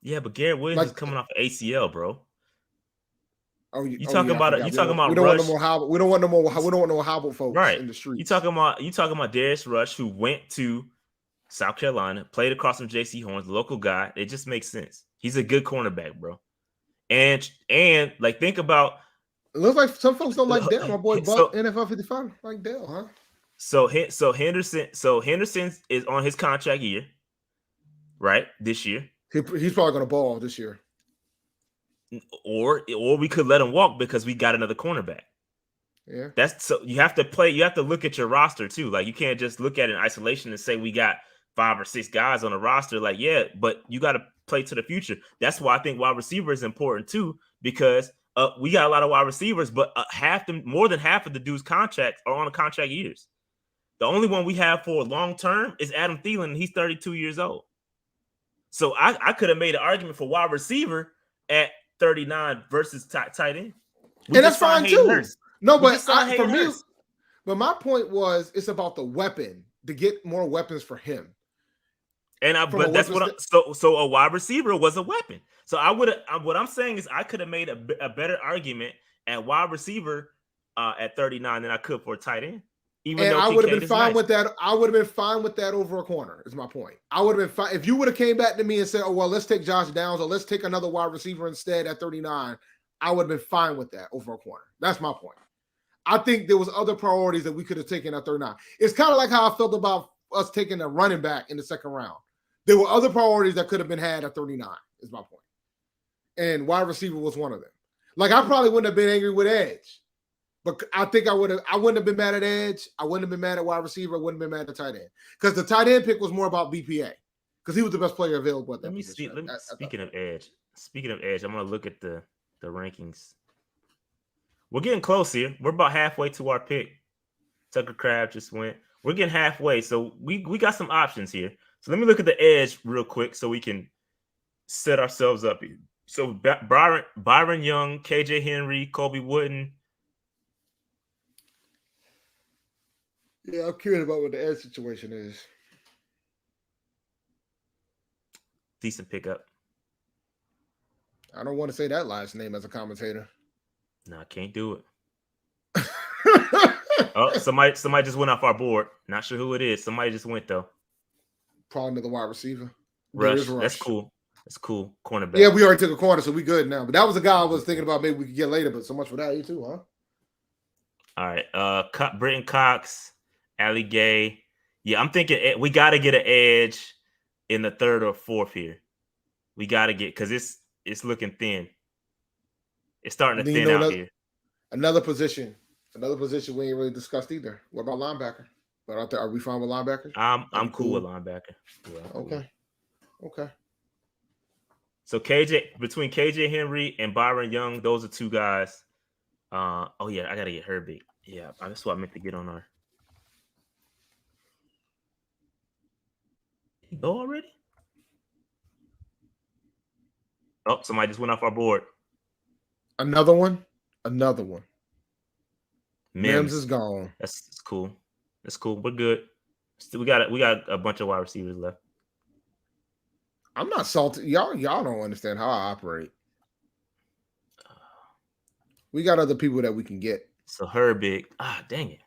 Yeah, but Garrett Williams is coming off of ACL, bro. You talking about we don't Rush? Want no more Hobble. We don't want no more. We don't want no Hobble folks in the streets. You talking about Darius Rush, who went to South Carolina, played across from J.C. Horns, local guy. It just makes sense. He's a good cornerback, bro. And like think about. It looks like some folks don't like Dale. My boy Buck, NFL 55, like Dale, huh? So Henderson is on his contract year, right? This year. He's probably going to ball this year. Or we could let him walk because we got another cornerback. Yeah. That's so you have to look at your roster too. Like you can't just look at it in isolation and say we got 5 or 6 guys on the roster. Like, yeah, but you got to play to the future. That's why I think wide receiver is important too, because we got a lot of wide receivers, but more than half of the dudes' contracts are on the contract years. The only one we have for long term is Adam Thielen, and he's 32 years old. So I could have made an argument for wide receiver at 39 versus tight end. And that's fine too. No, but for me, but my point was it's about the weapon to get more weapons for him. And but that's what so a wide receiver was a weapon. So what I'm saying is I could have made a better argument at wide receiver at 39 than I could for a tight end. Even though I would have been fine with that. I would have been fine with that over a corner, is my point. I would have been fine if you would have came back to me and said, "Oh well, let's take Josh Downs or let's take another wide receiver instead at 39." I would have been fine with that over a corner. That's my point. I think there was other priorities that we could have taken at 39. It's kind of like how I felt about us taking a running back in the second round. There were other priorities that could have been had at 39, is my point. And wide receiver was one of them. Like I probably wouldn't have been angry with Edge. But I think I wouldn't have been mad at Edge. I wouldn't have been mad at wide receiver. I wouldn't have been mad at tight end. Because the tight end pick was more about BPA. Because he was the best player available at that position. Speaking of Edge, I'm going to look at the rankings. We're getting close here. We're about halfway to our pick. Tucker Crab just went. We're getting halfway. So we got some options here. So let me look at the Edge real quick so we can set ourselves up. So Byron Young, KJ Henry, Kobe Wooden. Yeah, I'm curious about what the Edge situation is. Decent pickup. I don't want to say that last name as a commentator. No, I can't do it. Oh, somebody just went off our board. Not sure who it is. Somebody just went though. Probably another wide receiver. Rush. That's cool. That's cool. Cornerback. Yeah, we already took a corner, so we good now. But that was a guy I was thinking about maybe we could get later. But so much for that, you too, huh? All right. Britton Cox. Ali Gay. Yeah, I'm thinking we got to get an edge in the 3rd or 4th here. We got to get because it's looking thin. It's starting to thin out here. Another position we ain't really discussed either. What about linebacker? But are we fine with linebacker? I'm cool with linebacker. Yeah, okay. Okay. So between KJ Henry and Byron Young, those are 2 guys. Oh yeah, I gotta get Herbig. Yeah, that's what I meant to get on our. Go already? Oh, somebody just went off our board. Another one. Mims is gone. That's cool. That's cool. We're good. We got a bunch of wide receivers left. I'm not salty. Y'all don't understand how I operate. We got other people that we can get. So Herbig. Dang it.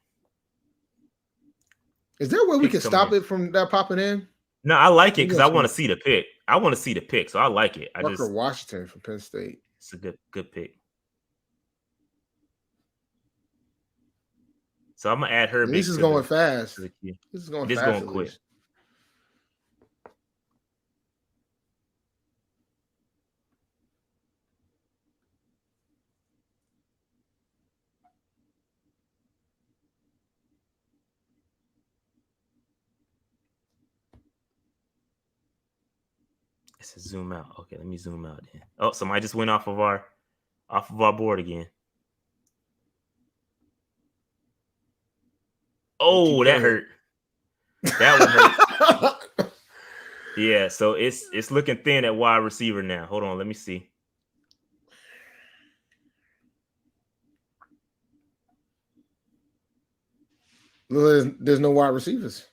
Is there a way we can stop it from that popping in? No, I like it because I want to see the pick. So I like it. Rucker Washington from Penn State. It's a good pick. So I'm gonna add Herbig. This is going fast. This is going fast. Going quick. It's a zoom out. Okay, let me zoom out then. Oh, somebody just went off of our board again. Oh, that hurt. That one hurt. Yeah, so it's looking thin at wide receiver now. Hold on, let me see. There's no wide receivers.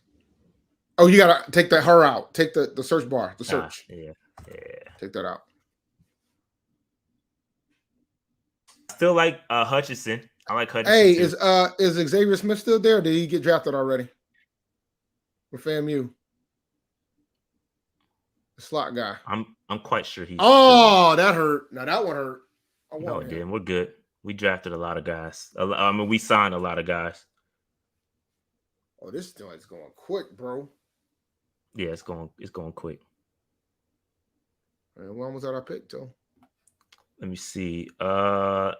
Oh, you gotta take her out. Take the search bar. The search. Yeah. Take that out. Still like Hutchinson. I like Hutchinson. Hey, too. Is Xavier Smith still there? Did he get drafted already? With FAMU. The slot guy. I'm quite sure he's. Oh, that hurt. Now that one hurt. No, it didn't. We're good. We drafted a lot of guys. I mean, we signed a lot of guys. Oh, this thing is going quick, bro. Yeah, it's going quick. And when was that I picked, though? Let me see. So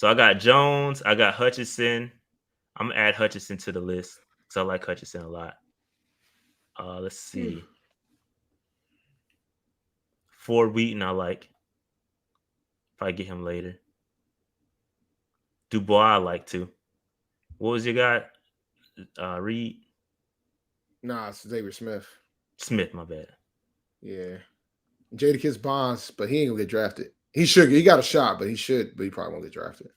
I got Jones. I got Hutchinson. I'm gonna add Hutchinson to the list because I like Hutchinson a lot. Let's see. Ford Wheaton, I like. Probably get him later. Dubois, I like too. What was your guy? Reed? Nah, it's Xavier Smith. Smith, my bad. Yeah. Jadakiss Bonds, but he ain't gonna get drafted. He should. He got a shot, but he should. But he probably won't get drafted.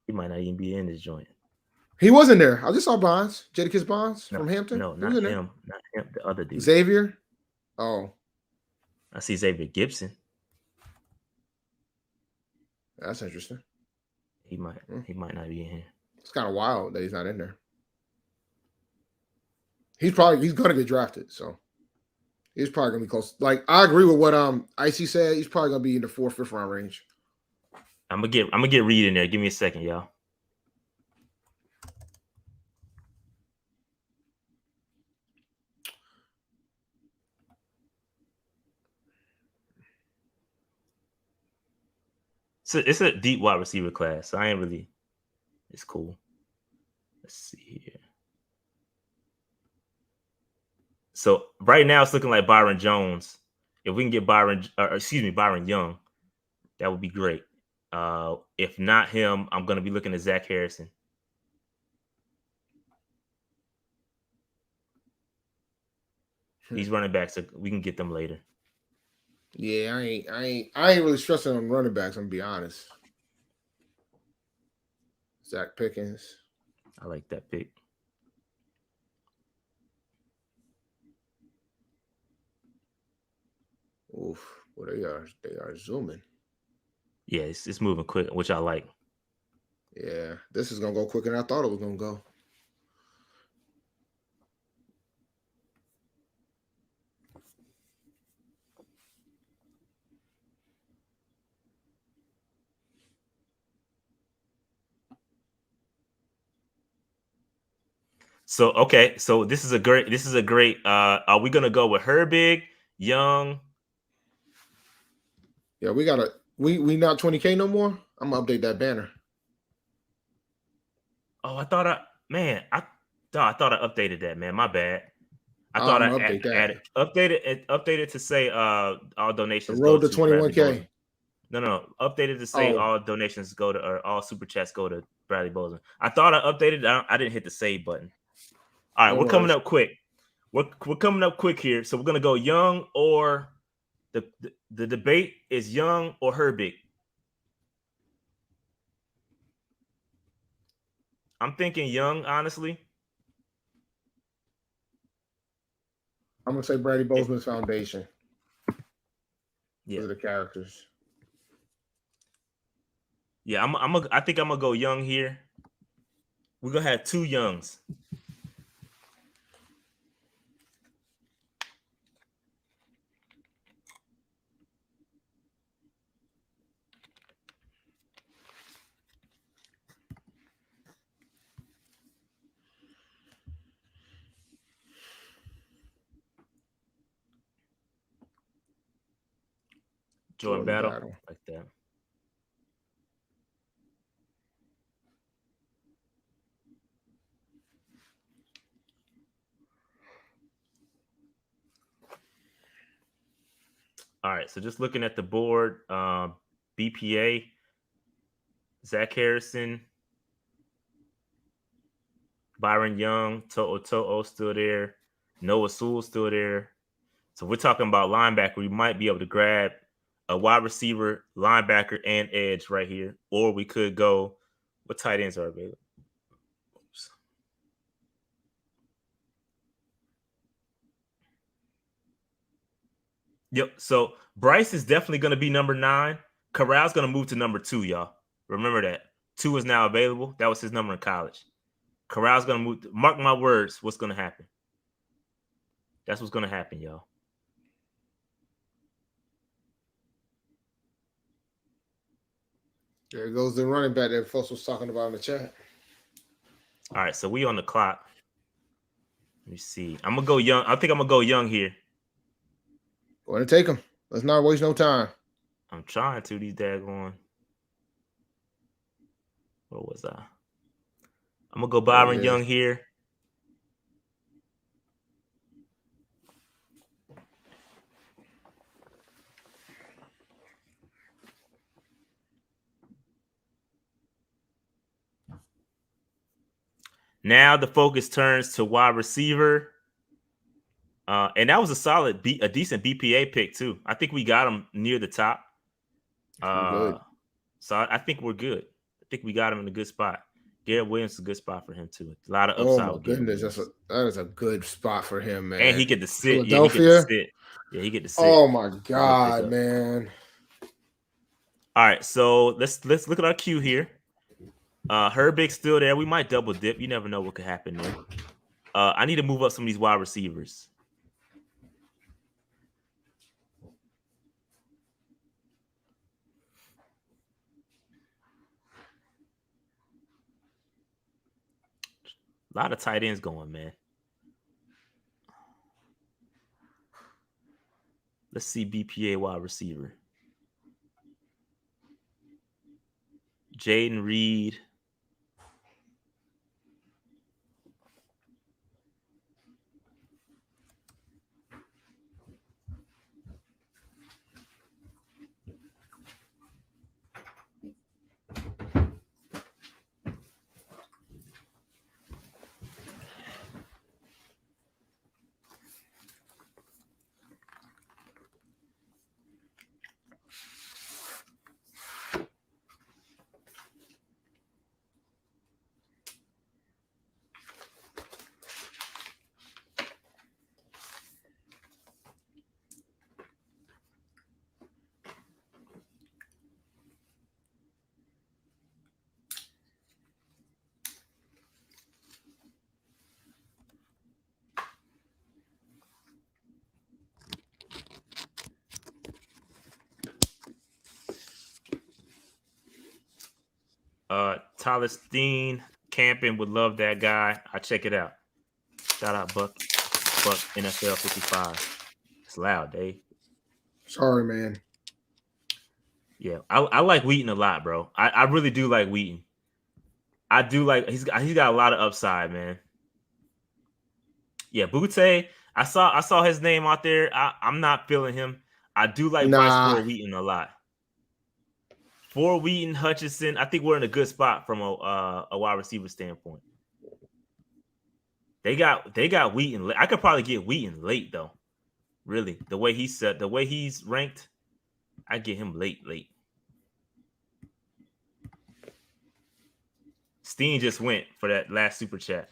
He might not even be in this joint. He wasn't there. I just saw Bonds. Jadakiss Bonds from Hampton. No, not him. Not him. The other dude. Xavier. Oh. I see Xavier Gibson. That's interesting. He might not be in here. It's kind of wild that he's not in there. He's gonna get drafted, so he's probably gonna be close. Like I agree with what Icy said. He's probably gonna be in the 4th, 5th round range. I'm gonna get Reed in there. Give me a second, y'all. So it's a deep wide receiver class. So I ain't really. It's cool. Let's see here. So right now it's looking like Byron Jones. If we can get Byron Young, that would be great. If not him, I'm going to be looking at Zach Harrison. These running backs, we can get them later. Yeah, I ain't really stressing on running backs. I'm gonna be honest. Zach Pickens. I like that pick. Oof, well they are zooming. Yeah, it's moving quick, which I like. Yeah, this is gonna go quicker than I thought it was gonna go. So okay, so this is a great. Are we gonna go with Herbig, Young? Yeah, we not 20K no more. I'm gonna update that banner. Oh, I thought I updated that, man. My bad. I thought I updated to say all donations. The road to 21K. No. Updated to say all donations go to, or all super chats go to Bradley Bozeman. I thought I updated. I didn't hit the save button. All right, we're coming up quick. We're coming up quick here. So we're gonna go Young or the debate is Young or Herbig. I'm thinking Young, honestly. I'm gonna say Bradley Bozeman's foundation. Yeah, for the characters. Yeah, I think I'm gonna go Young here. We're gonna have 2 Youngs. Jordan Battle like that. All right, so just looking at the board, BPA, Zach Harrison, Byron Young, To'o still there, Noah Sewell still there. So we're talking about linebacker. We might be able to grab a wide receiver, linebacker, and edge right here. Or we could go, what tight ends are available? Oops. Yep. So Bryce is definitely going to be number 9. Corral's going to move to number 2, y'all. Remember that. 2 is now available. That was his number in college. Corral's going to move. Mark my words. What's going to happen? That's what's going to happen, y'all. There goes the running back that folks was talking about in the chat. All right, so we on the clock. Let me see. I'm gonna go young. I think I'm gonna go young here. Go ahead and take him. Let's not waste no time. I'm trying to. These daggone. Where was I? I'm gonna go Byron Young here. Now the focus turns to wide receiver. And that was a decent BPA pick too. I think we got him near the top. So I think we're good. I think we got him in a good spot. Garrett Williams is a good spot for him too. A lot of upside. Oh my goodness, that is a good spot for him, man. And he get to sit. Philadelphia. Yeah, he get to sit. Oh my God, man. All right, so let's look at our queue here. Herbig's still there. We might double dip. You never know what could happen there. I need to move up some of these wide receivers. A lot of tight ends going, man. Let's see BPA wide receiver. Jaden Reed. Tyler Steen, Camping would love that guy. I check it out. Shout out Buck NFL 55. It's loud, Dave. Sorry, man. Yeah, I like Wheaton a lot, bro. I really do like Wheaton. I do like he's got a lot of upside, man. Yeah, Butte. I saw his name out there. I'm not feeling him. I do like Bryce Ford Wheaton a lot. For Wheaton, Hutchinson, I think we're in a good spot from a wide receiver standpoint. They got Wheaton. I could probably get Wheaton late though. Really, the way he's ranked, I get him late. Steen just went for that last super chat.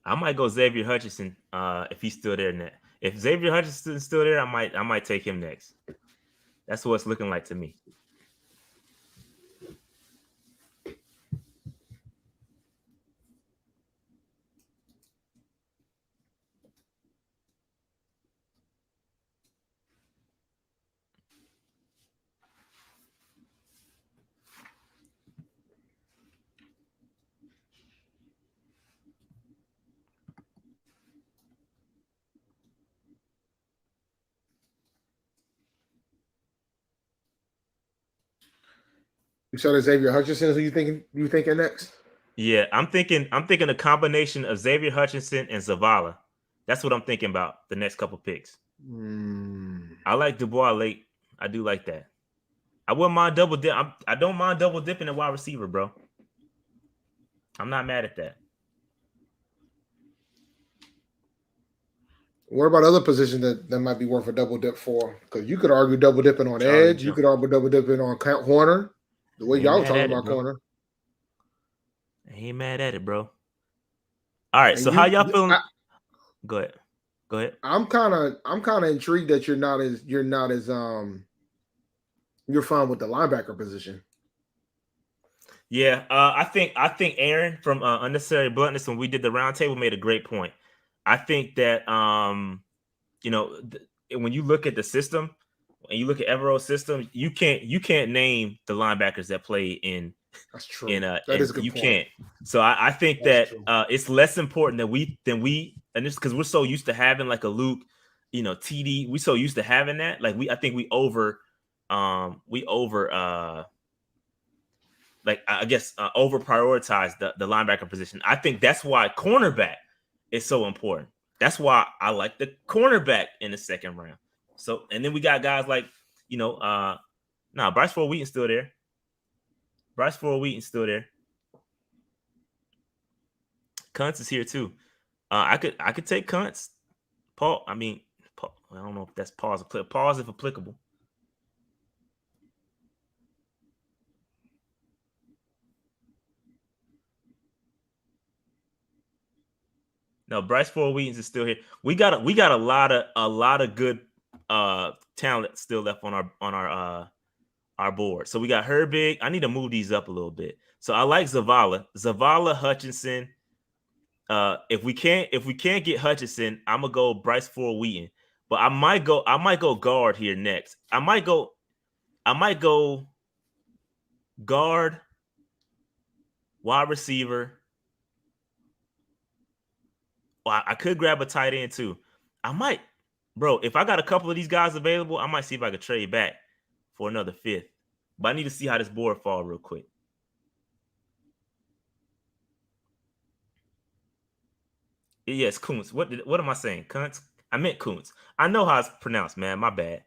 I might go Xavier Hutchinson if he's still there. If Xavier Hutchinson's still there, I might take him next. That's what it's looking like to me. You said Xavier Hutchinson. Who you thinking next? Yeah, I'm thinking a combination of Xavier Hutchinson and Zavala. That's what I'm thinking about the next couple picks. I like Dubois late. I do like that. I wouldn't mind double dip. I don't mind double dipping a wide receiver, bro. I'm not mad at that. What about other positions that might be worth a double dip for? Because you could argue double dipping on Charlie edge. You could argue double dipping on corner. The way y'all talking about corner. I ain't mad at it, bro. All right, and so how y'all feeling? Go ahead. I'm kind of intrigued that you're fine with the linebacker position. Yeah, I think Aaron from Unnecessary Bluntness, when we did the roundtable, made a great point. I think that when you look at the system and you look at Evero's system, you can't name the linebackers that play in. That's true. That is a good you point. Can't. So I think that it's less important than we and it's because we're so used to having like a Luke, TD. We're so used to having that. Like I think we over prioritize the linebacker position. I think that's why cornerback is so important. That's why I like the cornerback in the second round. So, and then we got guys like, Bryce Ford Wheaton's still there. Kuntz is here too. I could take Kuntz. Paul. I don't know if that's pause. Pause if applicable. No, Bryce Ford Wheaton's is still here. We got a lot of good talent still left on our board. So we got Herbig. I need to move these up a little bit. So I like Zavala, Hutchinson. If we can't get Hutchinson, I'm gonna go Bryce Ford Wheaton. But I might go guard here next. I might go guard, wide receiver. Well, I could grab a tight end too. I might, bro. If I got a couple of these guys available, I might see if I could trade back for another fifth. But I need to see how this board fall real quick. Yes, Kuntz. What am I saying? Kuntz? I meant Kuntz. I know how it's pronounced, man. My bad.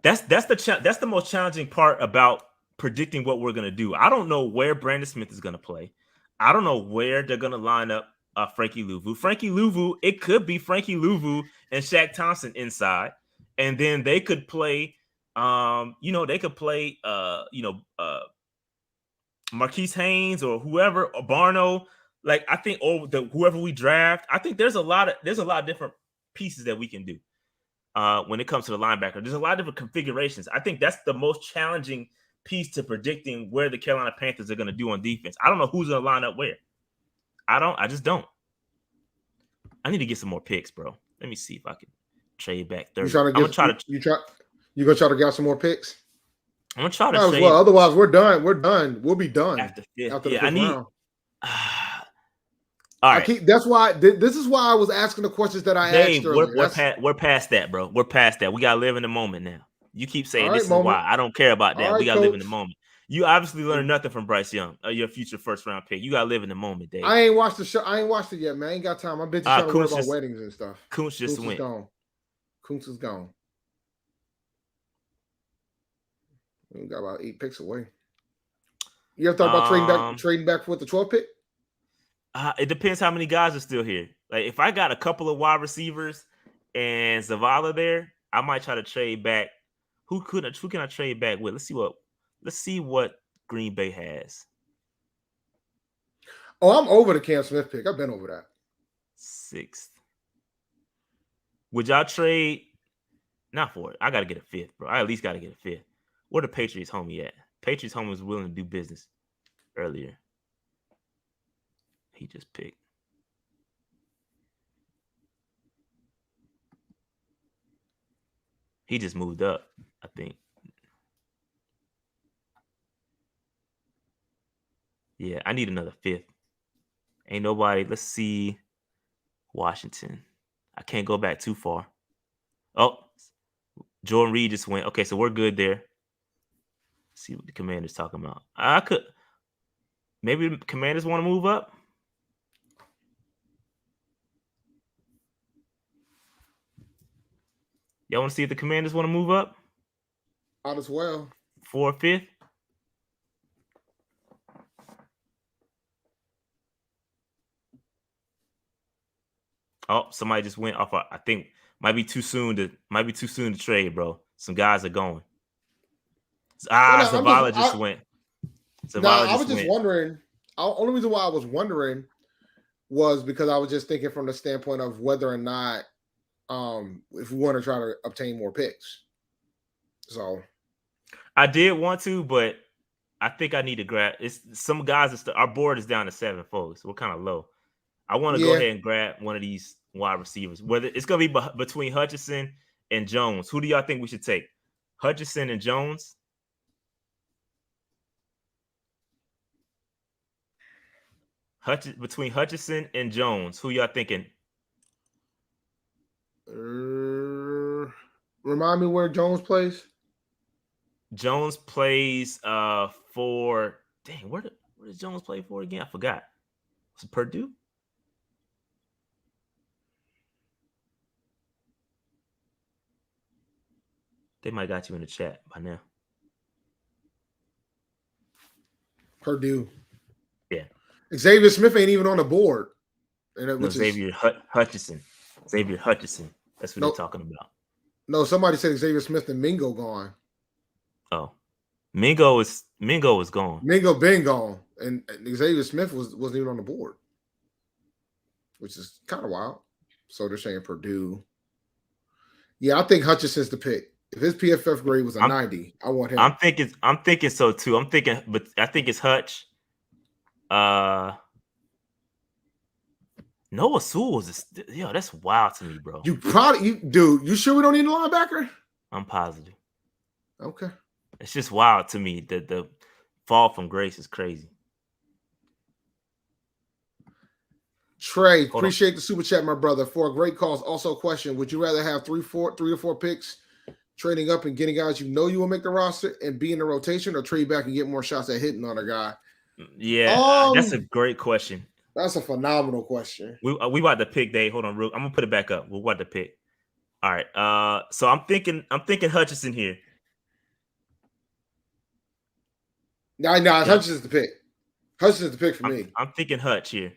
That's the most challenging part about predicting what we're gonna do. I don't know where Brandon Smith is gonna play. I don't know where they're gonna line up Frankie Louvu. Frankie Louvu, it could be Frankie Louvu and Shaq Thompson inside, and then they could play. Marquise Haynes or whoever, or Barno. Like I think, whoever we draft, I think there's a lot of different pieces that we can do. When it comes to the linebacker, there's a lot of different configurations. I think that's the most challenging piece to predicting where the Carolina Panthers are going to do on defense. I don't know who's going to line up where. I just don't. I need to get some more picks, bro. Let me see if I can trade back 30. You gonna try to get some more picks? I'm gonna try to trade. Well, otherwise we're done. We'll be done after the fifth round. All right. That's why. This is why I was asking the questions that I asked earlier. We're past that, bro. We're past that. We gotta live in the moment now. You keep saying this is why. I don't care about that. We gotta live in the moment. You obviously learned nothing from Bryce Young, your future first round pick. You gotta live in the moment, Dave. I ain't watched the show. I ain't watched it yet, man. I ain't got time. I'm busy trying to worry about weddings and stuff. Kuntz just went. Kuntz is gone. We got about 8 picks away. You ever thought about trading back with the 12th pick? It depends how many guys are still here. Like if I got a couple of wide receivers and Zavala there, I might try to trade back. Who can I trade back with? Let's see what Green Bay has. Oh, I'm over the Cam Smith pick. I've been over that. 6th. Would y'all trade? Not for it. I got to get a 5th, bro. I at least got to get a 5th. Where the Patriots homie at? Patriots homie was willing to do business earlier. He just picked. He just moved up, I think. Yeah, I need another 5th. Ain't nobody. Let's see. Washington. I can't go back too far. Oh, Jordan Reed just went. Okay, so we're good there. See what the Commanders talking about. I could maybe the Commanders want to move up. Y'all want to see if the Commanders want to move up? Out as well. 4th, 5th. Oh, somebody just went off. I think might be too soon to trade, bro. Some guys are going. Zavala just went. I was just wondering. Only reason why I was wondering was because I was just thinking from the standpoint of whether or not if we want to try to obtain more picks. So I did want to, but I think I need to grab. It's some guys. Our board is down to 7 folks. We're kind of low. I want to go ahead and grab one of these wide receivers. Whether it's going to be between Hutchinson and Jones. Who do y'all think we should take? Hutchinson and Jones? Between Hutchinson and Jones, who y'all thinking? Remind me where Jones plays. Jones plays for where does Jones play for again? I forgot. Was it Purdue? They might got you in the chat by now. Purdue. Yeah. Xavier Smith ain't even on the board. Xavier Hutchinson. Xavier Hutchinson. That's what they're talking about. No, somebody said Xavier Smith and Mingo gone. Oh. Mingo is gone. Mingo been gone. And Xavier Smith wasn't even on the board. Which is kind of wild. So they're saying Purdue. Yeah, I think Hutchinson's the pick. If his PFF grade was a 90, I want him. I'm thinking so too. But I think it's Hutch. Noah Sewell was that's wild to me, bro. You sure we don't need a linebacker? I'm positive. Okay. It's just wild to me that the fall from grace is crazy. Trey, appreciate the super chat, my brother. For a great cause. Also, a question: would you rather have 3 or 4 picks, trading up and getting guys you know you will make the roster and be in the rotation, or trade back and get more shots at hitting on a guy? Yeah, that's a great question. That's a phenomenal question. We about to pick Dave. Hold on, I'm gonna put it back up. We're about to pick. All right. So I'm thinking Hutchinson here. No, Hutchinson's the pick. Hutchinson's the pick for me. I'm thinking Hutch here.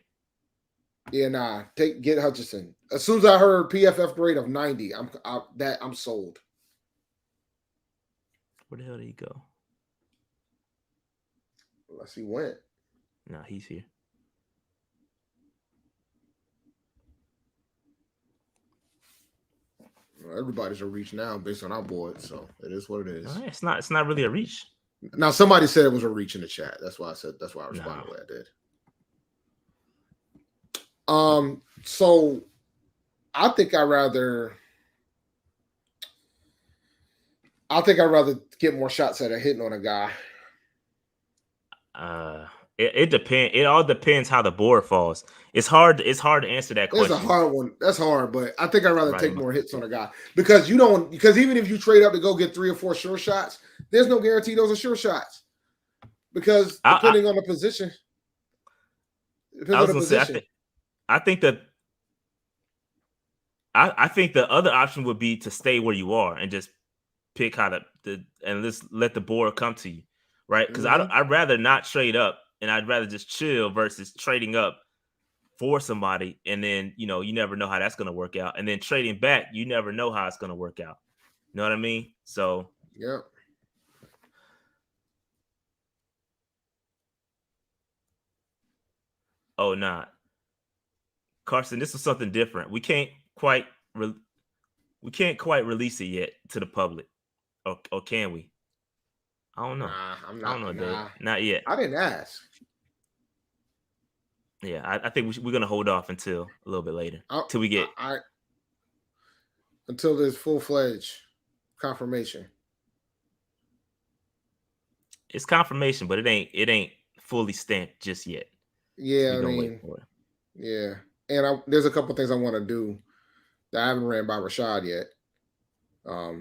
Yeah, get Hutchinson. As soon as I heard PFF grade of 90, I'm sold. Where the hell did he go? Unless he went. No, he's here. Well, everybody's a reach now based on our board, so it is what it is. Right, it's not really a reach. Now somebody said it was a reach in the chat. That's why I responded the way I did. So I think I'd rather get more shots at hitting on a guy. It depends. It all depends how the board falls. It's hard to answer that question. It's a hard one. That's hard, but I think I'd rather take more hits on a guy because even if you trade up to go get 3 or 4 sure shots, there's no guarantee those are sure shots because depending on the position. I think the other option would be to stay where you are and just pick how and just let the board come to you, right? Because I'd rather not trade up and I'd rather just chill versus trading up for somebody and then you never know how that's going to work out, and then trading back you never know how it's going to work out. You know what I mean? So yeah. Oh, nah. Carson, this is something different. We can't quite release it yet to the public, or can we? I don't know. Nah, I don't know, Dave. Not yet. I didn't ask. Yeah, I think we're gonna hold off until a little bit later, till we get until there's full-fledged confirmation. It's confirmation, but it ain't fully stamped just yet. Yeah, yeah. And there's a couple things I want to do that I haven't ran by Rashad yet.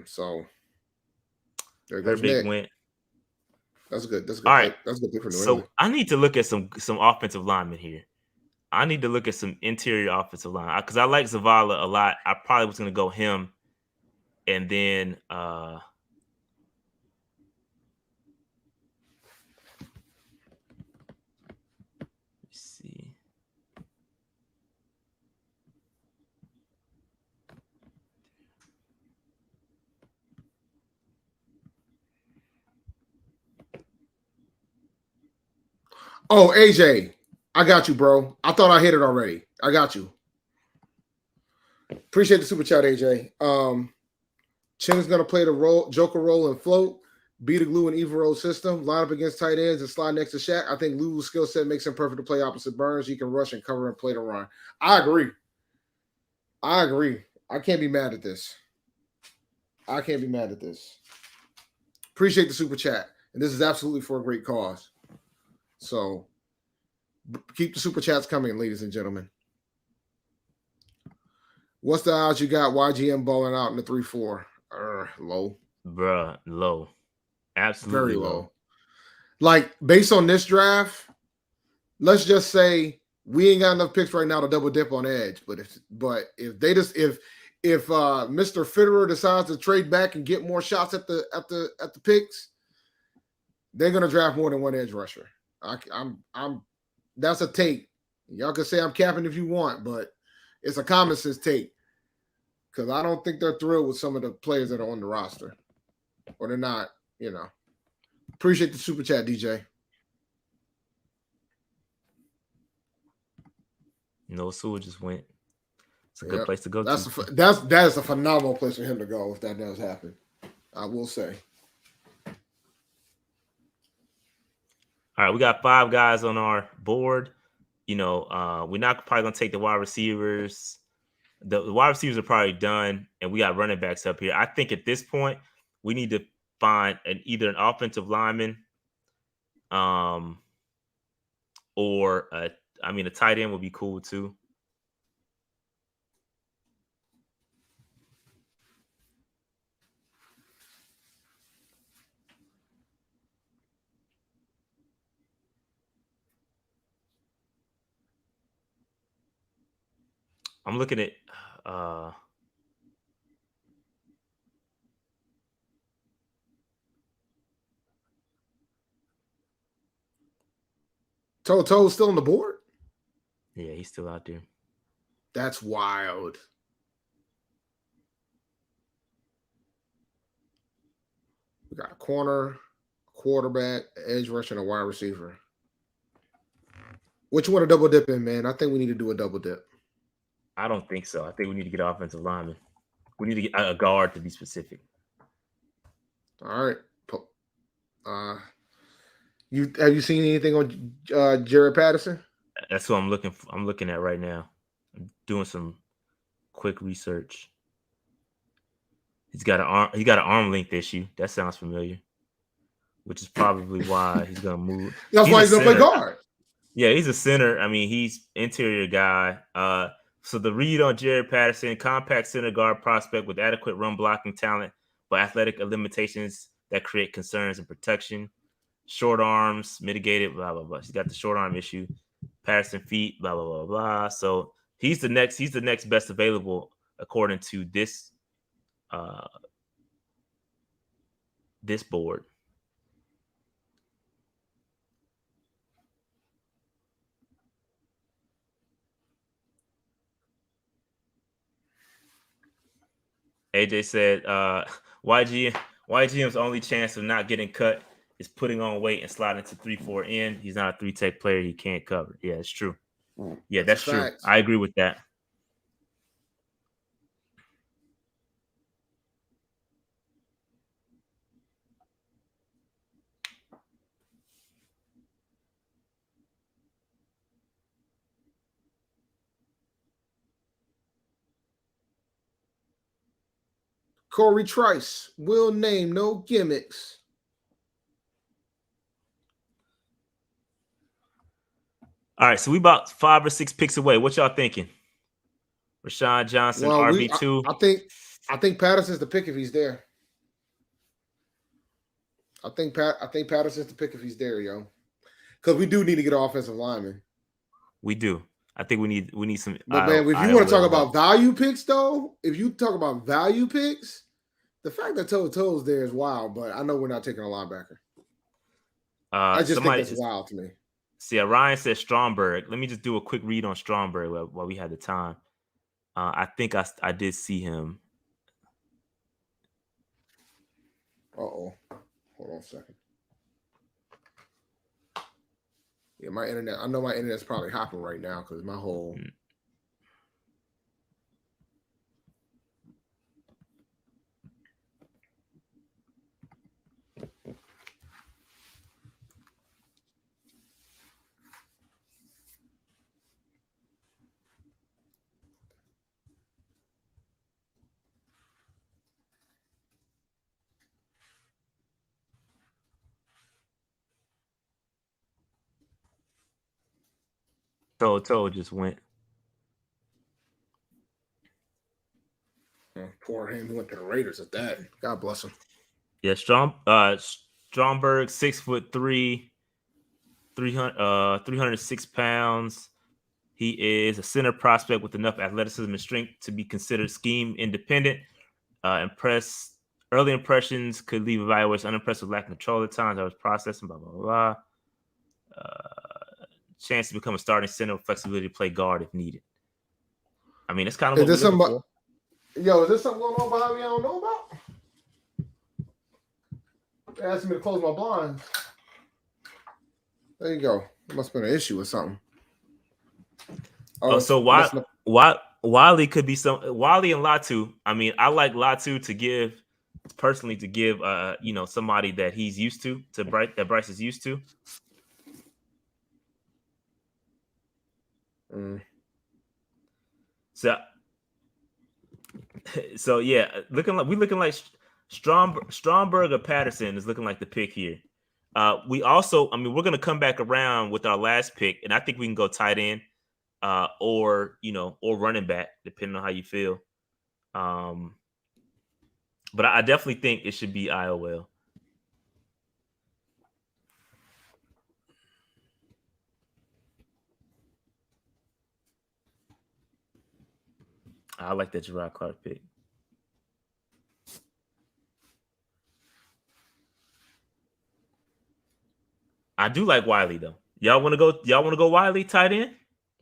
So there goes big Nick. win. That's good. That's good. All right. That's good pick for New So England. I need to look at some offensive linemen here. I need to look at some interior offensive line because I like Zavala a lot. I probably was going to go him, and then let's see. Oh, AJ, I got you, bro. I thought I hit it already. I got you. Appreciate the super chat, AJ. Chin's gonna play the Joker role and float, be the glue in Evero system, line up against tight ends and slide next to Shaq. I think Lulu's skill set makes him perfect to play opposite Burns. He can rush and cover and play the run. I agree. I can't be mad at this. Appreciate the super chat. And this is absolutely for a great cause. So keep the super chats coming, ladies and gentlemen. What's the odds you got YGM balling out in the 3-4? Low. Bruh, low. Absolutely Very low. Like, based on this draft, let's just say we ain't got enough picks right now to double dip on edge. But if Mr. Fitterer decides to trade back and get more shots at the picks, they're gonna draft more than one edge rusher. I'm that's a take. Y'all can say I'm capping if you want, but it's a common sense take. Because I don't think they're thrilled with some of the players that are on the roster. Or they're not, Appreciate the super chat, DJ. No, Sewell just went. It's a good place to go. That is a phenomenal place for him to go if that does happen. I will say. All right, we got 5 guys on our board. We're not probably gonna take the wide receivers. The wide receivers are probably done, and we got running backs up here. I think at this point we need to find either an offensive lineman, or a tight end would be cool too. I'm looking at Toto's still on the board? Yeah, he's still out there. That's wild. We got a corner, quarterback, edge rusher, and a wide receiver. What you want to double dip in, man? I think we need to do a double dip. I don't think so. I think we need to get offensive lineman. We need to get a guard to be specific. All right. Have you seen anything on Jared Patterson? That's what I'm looking at right now. I'm doing some quick research. He's got an arm length issue. That sounds familiar. Which is probably why he's gonna move. That's why he's gonna play guard. Yeah, he's a center. I mean, he's interior guy. So the read on Jared Patterson: compact center guard prospect with adequate run blocking talent, but athletic limitations that create concerns in protection. Short arms, mitigated, blah blah blah. He's got the short arm issue. Patterson feet, blah blah blah blah. So he's the next best available according to this this board. AJ said YGM's only chance of not getting cut is putting on weight and sliding to 3-4 in. He's not a 3-tech player. He can't cover. Yeah, it's true. Yeah, that's true. Facts. I agree with that. Corey Trice will name, no gimmicks. All right, so we about 5 or 6 picks away. What y'all thinking? Rashawn Johnson, RB2. I think Patterson's the pick if he's there. I think Patterson's the pick if he's there, yo. Because we do need to get an offensive lineman. We do. I think we need some. But man, if you want to talk about value picks, though, if you talk about value picks, the fact that To's there is wild. But I know we're not taking a linebacker. I just think that's wild to me. See, Ryan says Stromberg. Let me just do a quick read on Stromberg while we had the time. I think I did see him. Hold on a second. Yeah, my internet. I know my internet's probably hopping right now because my whole. Toe just went. Poor him. He went to the Raiders at that. God bless him. Yeah, Stromberg, 6'3", 306 pounds. He is a center prospect with enough athleticism and strength to be considered scheme independent. Early impressions could leave evaluators unimpressed with lack of control at times. I was processing, blah, blah, blah. Chance to become a starting center with flexibility to play guard if needed. I mean, it's kind of what we're looking for. Yo, is there something going on behind me I don't know about? They asked me to close my blinds. There you go. There must have been an issue with something. So Wiley could be Wiley and Latu. I mean, I like Latu to give somebody that he's used to that Bryce is used to. So yeah, looking like Stromberg or Patterson is looking like the pick here. We're going to come back around with our last pick, and I think we can go tight end, or running back, depending on how you feel. But I definitely think it should be IOL. I like that Gerard Clark pick. I do like Wiley though. Y'all want to go Wiley tight end?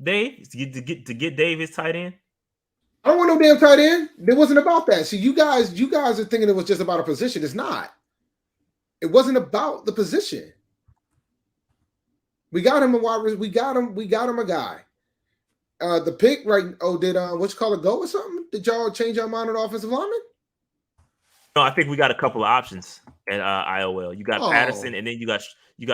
Dave to get Dave his tight end. I don't want no damn tight end. It wasn't about that. See, you guys are thinking it was just about a position. It's not. It wasn't about the position. We got him a wide. We got him a guy. The pick, right? Oh, did what you call it go or something? Did y'all change your mind on offensive lineman? No, I think we got a couple of options at IOL. You got Patterson, and then you got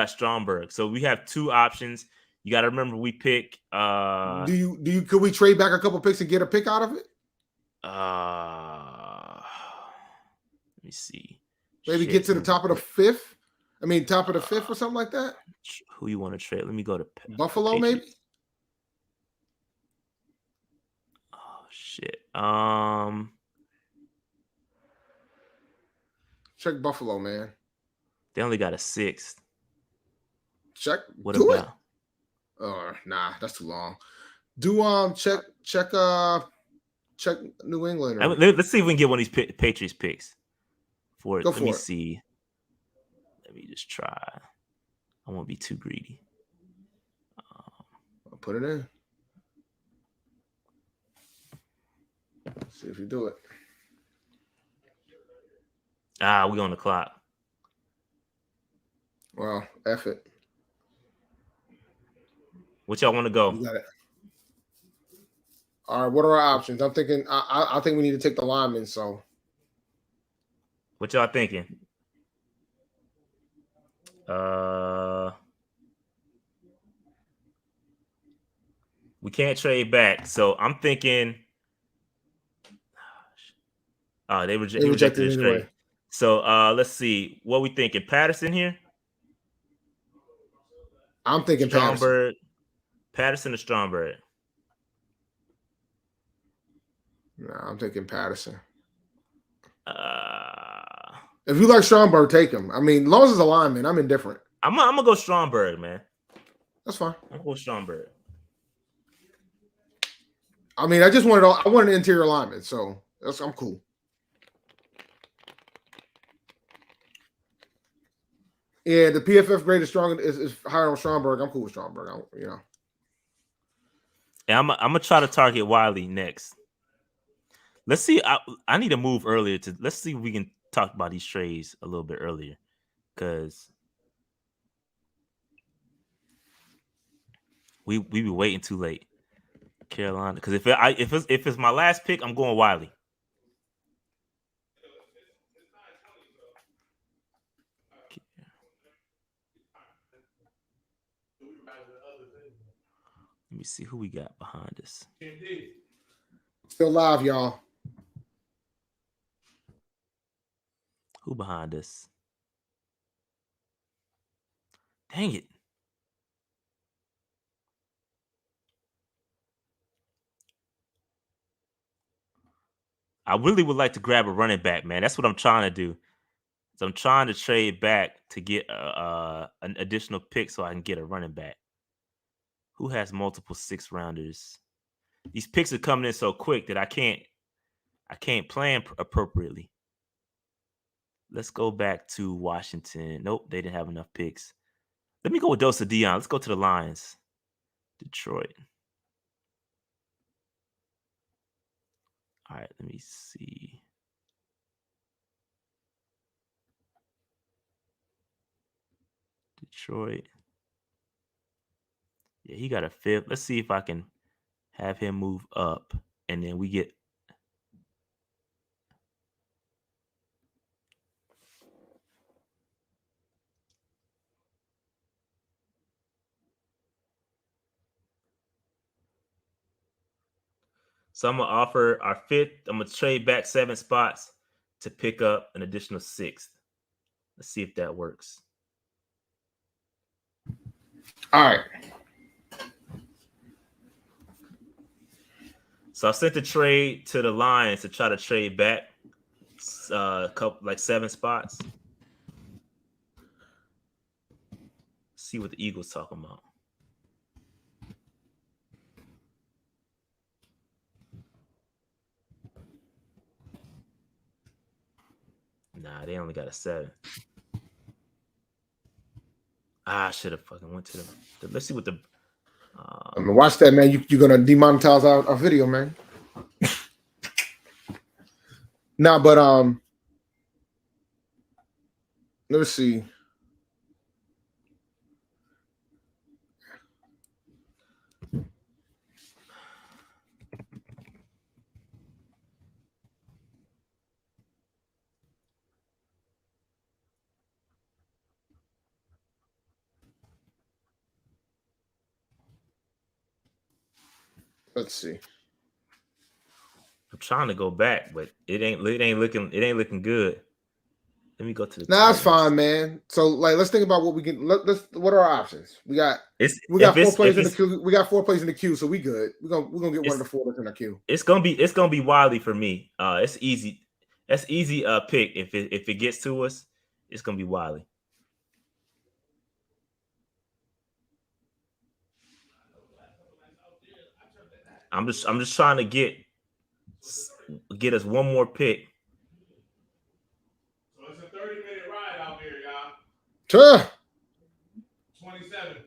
Stromberg. So we have two options. You got to remember we pick. Could we trade back a couple picks and get a pick out of it? Let me see. Maybe get to the top of the fifth. I mean, top of the fifth or something like that. Who you want to trade? Let me go to Buffalo, maybe. Oh shit. Check Buffalo, man. They only got a sixth. Check. What about? Nah, that's too long. Check New England. Let's see if we can get one of these Patriots picks. Let me see. Let me just try. I won't be too greedy. I'll put it in. See if you do it. We on the clock. Well, F it. What y'all want to go? You got it. All right, what are our options? I'm thinking. I think we need to take the lineman. So, what y'all thinking? We can't trade back, so I'm thinking. They rejected this trade. So let's see. What we thinking? Patterson here? I'm thinking Stromberg. Patterson or Stromberg? No, I'm thinking Patterson. If you like Stromberg, take him. I mean, as long as it's a lineman, I'm indifferent. I'm gonna go Stromberg, man. That's fine. I'm gonna go Stromberg. I mean, I wanted an interior lineman, so I'm cool. Yeah, the PFF grade is higher on Stromberg. I'm cool with Stromberg. Yeah, I'm gonna try to target Wiley next. Let's see. I need to move earlier let's see if we can talk about these trades a little bit earlier, because we be waiting too late. Carolina, because if it's my last pick, I'm going Wiley. Let me see who we got behind us. Still live, y'all. Who behind us? Dang it. I really would like to grab a running back, man. That's what I'm trying to do. So I'm trying to trade back to get an additional pick so I can get a running back. Who has multiple 6-rounders? These picks are coming in so quick that I can't plan appropriately. Let's go back to Washington. Nope, they didn't have enough picks. Let me go with Dosa Dion. Let's go to the Lions. Detroit. All right, let me see. Detroit. Yeah, he got a 5th. Let's see if I can have him move up, and then we get. So I'm gonna offer our 5th. I'm gonna trade back 7 spots to pick up an additional 6th. Let's see if that works. All right. So I sent the trade to the Lions to try to trade back a couple, like 7 spots. See what the Eagles talking about. Nah, they only got a 7. I should have fucking went to them. Let's see what the. I mean, watch that, man. You're gonna demonetize our video, man. Nah, but let me see. Let's see. I'm trying to go back, but it ain't looking good. Let me go to the. Nah, that's fine, man. So, like, let's think about what we can. What are our options? We got 4 plays in the queue. We got 4 plays in the queue, so we good. We're gonna get one of the 4 that's in the queue. It's gonna be Wiley for me. It's easy. That's easy. Pick if it gets to us, it's gonna be Wiley. I'm just trying to get us one more pick. So it's a 30-minute ride out here, y'all. Sure. 27.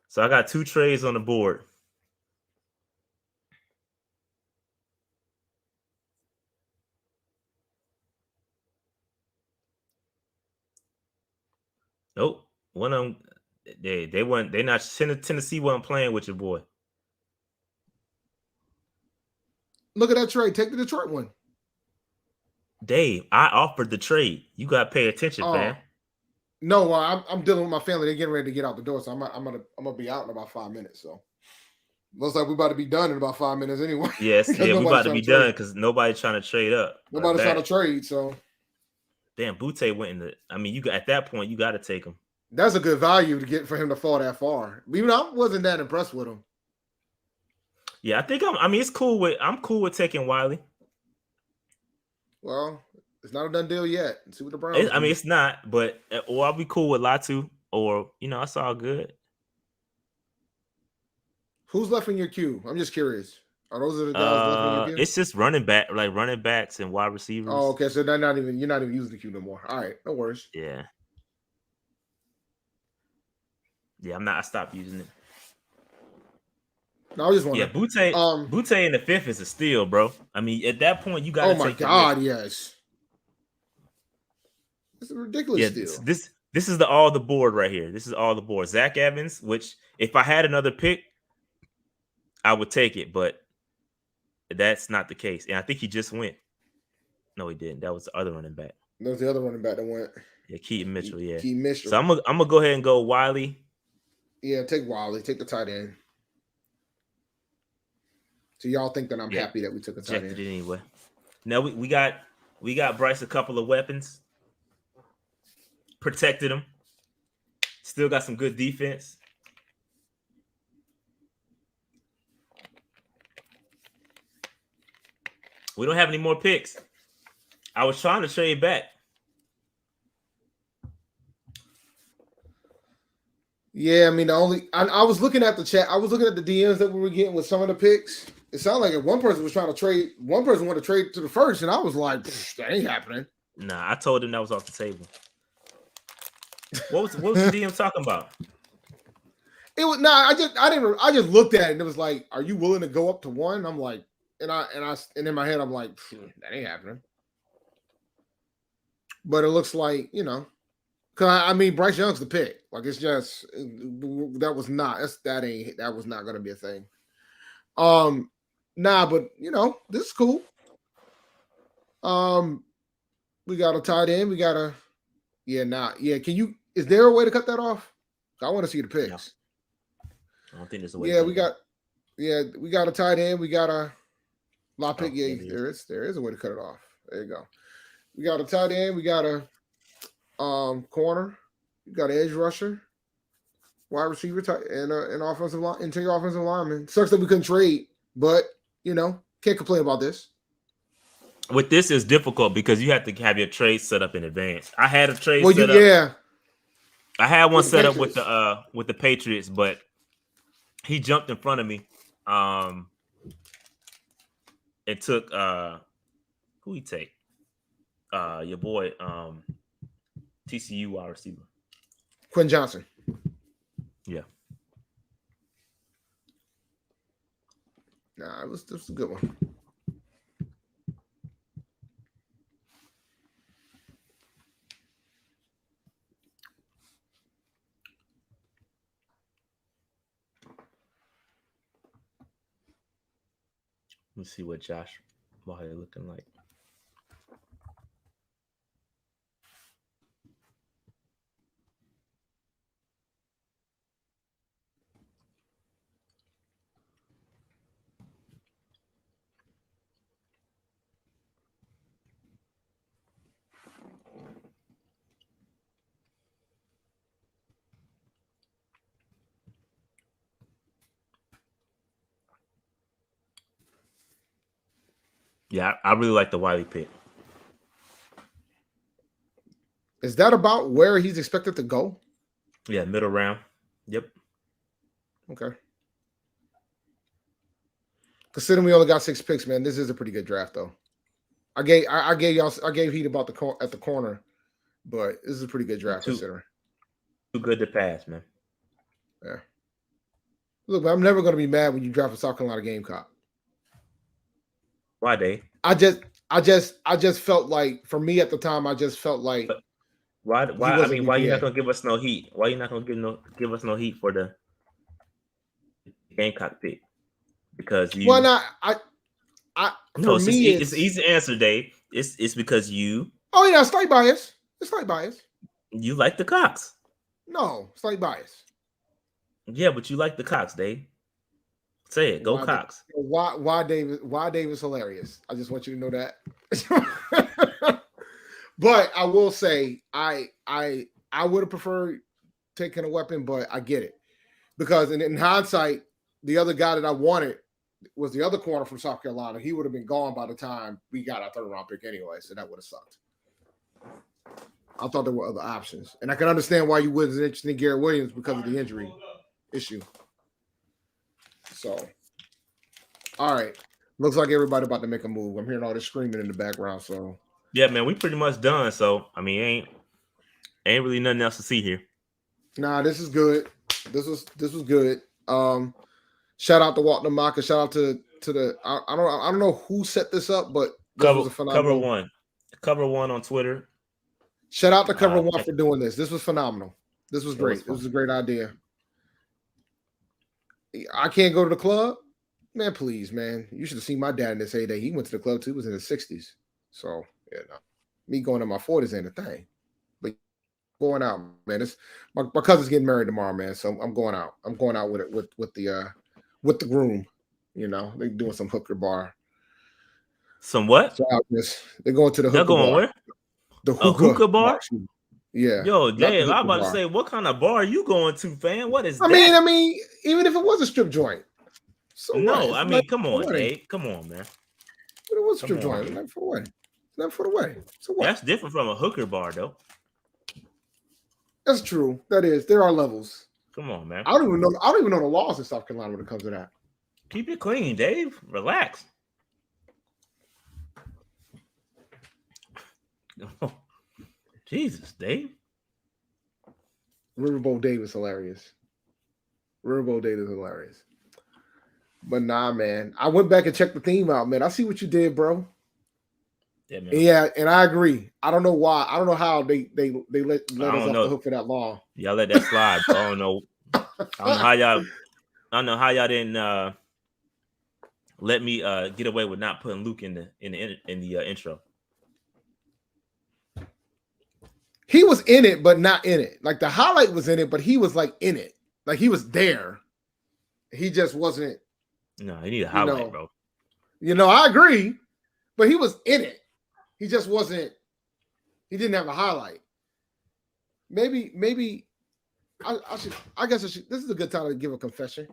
So I got 2 trades on the board. Nope. One of them, they're not. Tennessee wasn't playing with your boy. Look at that trade. Take the Detroit one. Dave, I offered the trade. You gotta pay attention, fam. No, I'm dealing with my family. They're getting ready to get out the door, so I'm gonna be out in about 5 minutes. So looks like we're about to be done in about 5 minutes anyway. Yes, yeah, we're about to be done because nobody's trying to trade up. Nobody's trying to trade. So damn, Butte went in the. I mean, you got at that point, you got to take him. That's a good value to get for him to fall that far. Even I wasn't that impressed with him. Yeah, I think it's cool I'm cool with taking Wiley. Well, it's not a done deal yet. Let's see what the Browns do. It's not, but or I'll be cool with Latu, or it's all good. Who's left in your queue? I'm just curious. Are those the guys left in your queue? It's just running backs and wide receivers. Oh, okay. So you're not even using the queue no more. All right, no worries. Yeah. Yeah, I stopped using it. No, I was just wondering. Yeah, Butte in the 5th is a steal, bro. I mean, at that point, you got to take. Oh my God, yes. It's a ridiculous steal. This is all the board right here. This is all the board. Zach Evans, which if I had another pick, I would take it, but that's not the case. And I think he just went. No, he didn't. That was the other running back. That was the other running back that went. Yeah, Keaton Mitchell. Yeah, Keaton Mitchell. So I'm gonna go ahead and go Wiley. Yeah, take Wiley. Take the tight end. So y'all think that I'm happy that we took a tight end? It anyway. Now we got Bryce a couple of weapons. Protected him. Still got some good defense. We don't have any more picks. I was trying to trade back. Yeah, I mean, I was looking at the chat. I was looking at the DMs that we were getting with some of the picks. It sounded like one person was trying to trade. One person wanted to trade to the first, and I was like, that ain't happening. Nah, I told him that was off the table. What was the DM talking about? It was I just looked at it and it was like, are you willing to go up to one? I'm like, and in my head, I'm like, that ain't happening. But it looks like, because I mean, Bryce Young's the pick. Like, it's just that was not going to be a thing. But this is cool. We got a tight end. We got a is there a way to cut that off? I want to see the picks. No. I don't think there's a way. Yeah, we got a tight end. We got a lot pick. Yeah, there is a way to cut it off. There you go. We got a tight end. We got a corner. We got an edge rusher, wide receiver, and an offensive line, interior offensive lineman. Sucks that we couldn't trade, but can't complain about this. With this, is difficult because you have to have your trade set up in advance. I had a trade set up. Yeah. I had one set up with the Patriots, but he jumped in front of me. It took who he take? Your boy, TCU wide receiver. Quinn Johnson. Yeah. Nah, this was a good one. Let's see what Josh Wally looking like. Yeah, I really like the Wiley pick. Is that about where he's expected to go? Yeah, middle round. Yep. Okay. Considering we only got 6 picks, man, this is a pretty good draft, though. I gave heat about at the corner, but this is a pretty good draft considering. Too good to pass, man. Yeah. Look, man, I'm never going to be mad when you draft a South Carolina Gamecock. Why, Dave? I just felt like, for me at the time, I just felt like. Why? I mean, why you not gonna give us no heat? Why you not gonna give us no heat for the Gamecock pick? Because you. Well, not it's an easy answer, Dave. It's because you. Oh yeah, slight bias. It's slight bias. You like the Cox. No, slight bias. Yeah, but you like the Cox, Dave. Say it. Go Cox. Why Davis hilarious. I just want you to know that. But I will say I would have preferred taking a weapon, but I get it. Because in hindsight, the other guy that I wanted was the other corner from South Carolina. He would have been gone by the time we got our third round pick anyway, so that would have sucked. I thought there were other options. And I can understand why you wasn't interested in Garrett Williams because of the injury issue. So, all right. Looks like everybody about to make a move. I'm hearing all this screaming in the background. So yeah, man, we pretty much done. So I mean, ain't really nothing else to see here. Nah, this is good. This was good. Shout out to Walter Maka. Shout out to the I don't know who set this up, but this was a phenomenal Cover one on Twitter. Shout out to Cover One for doing this. This was phenomenal. This was great. It was a great idea. I can't go to the club. Man, please, man. You should have seen my dad in his heyday. He went to the club too. He was in his 60s. So, yeah, no. Me going in my 40s ain't a thing. But going out, man. It's my cousin's getting married tomorrow, man. So I'm going out. I'm going out with it with the groom. You know, they doing some hooker bar. Some what? So they're going to the hooker bar. They're going where? The hookah bar? Yeah. Yo, damn, I'm about to say, what kind of bar are you going to, fam? What is that? I mean, even if it was a strip joint. So no, I mean, come on, Dave. Come on, man. But it was a strip joint. Nothing for the wedding. Nothing for the wedding. So what? That's different from a hooker bar, though. That's true. That is. There are levels. Come on, man. I don't even know the laws in South Carolina when it comes to that. Keep it clean, Dave. Relax. Oh, Jesus, Dave. Riverboat Dave is hilarious. Riverboat Dave is hilarious. But nah, man. I went back and checked the theme out, man. I see what you did, bro. Yeah, man. Yeah, and I agree. I don't know why. I don't know how they let us off the hook for that long. Y'all let that slide, bro. I don't know. I don't know how y'all didn't let me get away with not putting Luke in the intro. He was in it, but not in it. Like the highlight was in it, but he was like in it. Like he was there. He just wasn't. No, he need a highlight, bro. I agree, but he was in it. He just wasn't. He didn't have a highlight. Maybe I should. I guess I should. This is a good time to give a confession.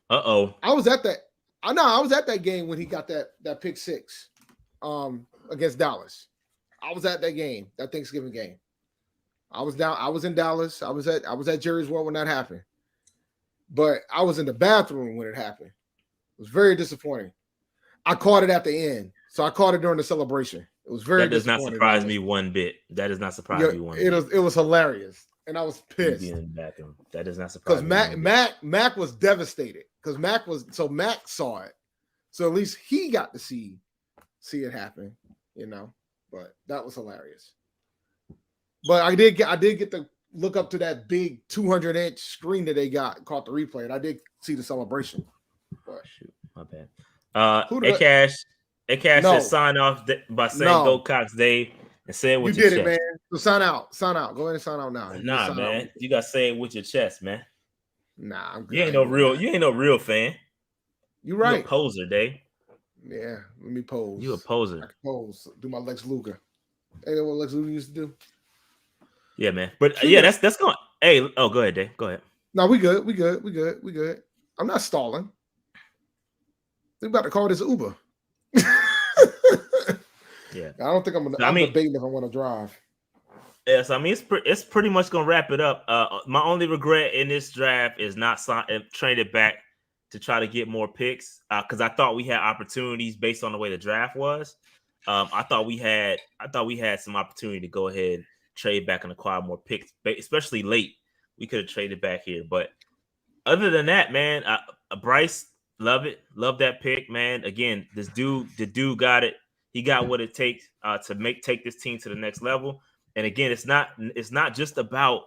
Uh-oh. I was at that game when he got that pick six, against Dallas. I was at that game, that Thanksgiving game. I was in Dallas. I was at Jerry's World when that happened. But I was in the bathroom when it happened. It was very disappointing. I caught it at the end. So I caught it during the celebration. It was very disappointing. That does not surprise me one bit. That does not surprise me one bit. It was hilarious. And I was pissed. In the bathroom. That does not surprise me. Because Mac was devastated. Because Mac saw it. So at least he got to see it happen, But that was hilarious. But I did get to look up to that big 200-inch screen that they caught the replay, and I did see the celebration. But shoot, my bad. Akash said sign off by saying "Go Cox, Dave," and say it with your chest. You did it, man. So sign out. Go ahead and sign out now. Nah, man, you gotta say it with your chest, man. Nah, I'm good. You ain't no real fan. You right. You a poser, Dave. Yeah, let me pose. You a poser. I can pose. Do my Lex Luger. Ain't that what Lex Luger used to do? Yeah, man. But that's going. Hey, go ahead, Dave. Go ahead. No, we good. I'm not stalling. They're about to call this Uber. Yeah. I don't think I'm debating if I want to drive. Yes, I mean it's pretty much gonna wrap it up. My only regret in this draft is not traded back to try to get more picks because I thought we had opportunities based on the way the draft was. I thought we had some opportunity to go ahead, trade back and acquire more picks, especially late. We could have traded back here, but other than that, man, Bryce, love it, love that pick, man. Again, the dude got it. He got what it takes to take this team to the next level. And again, it's not just about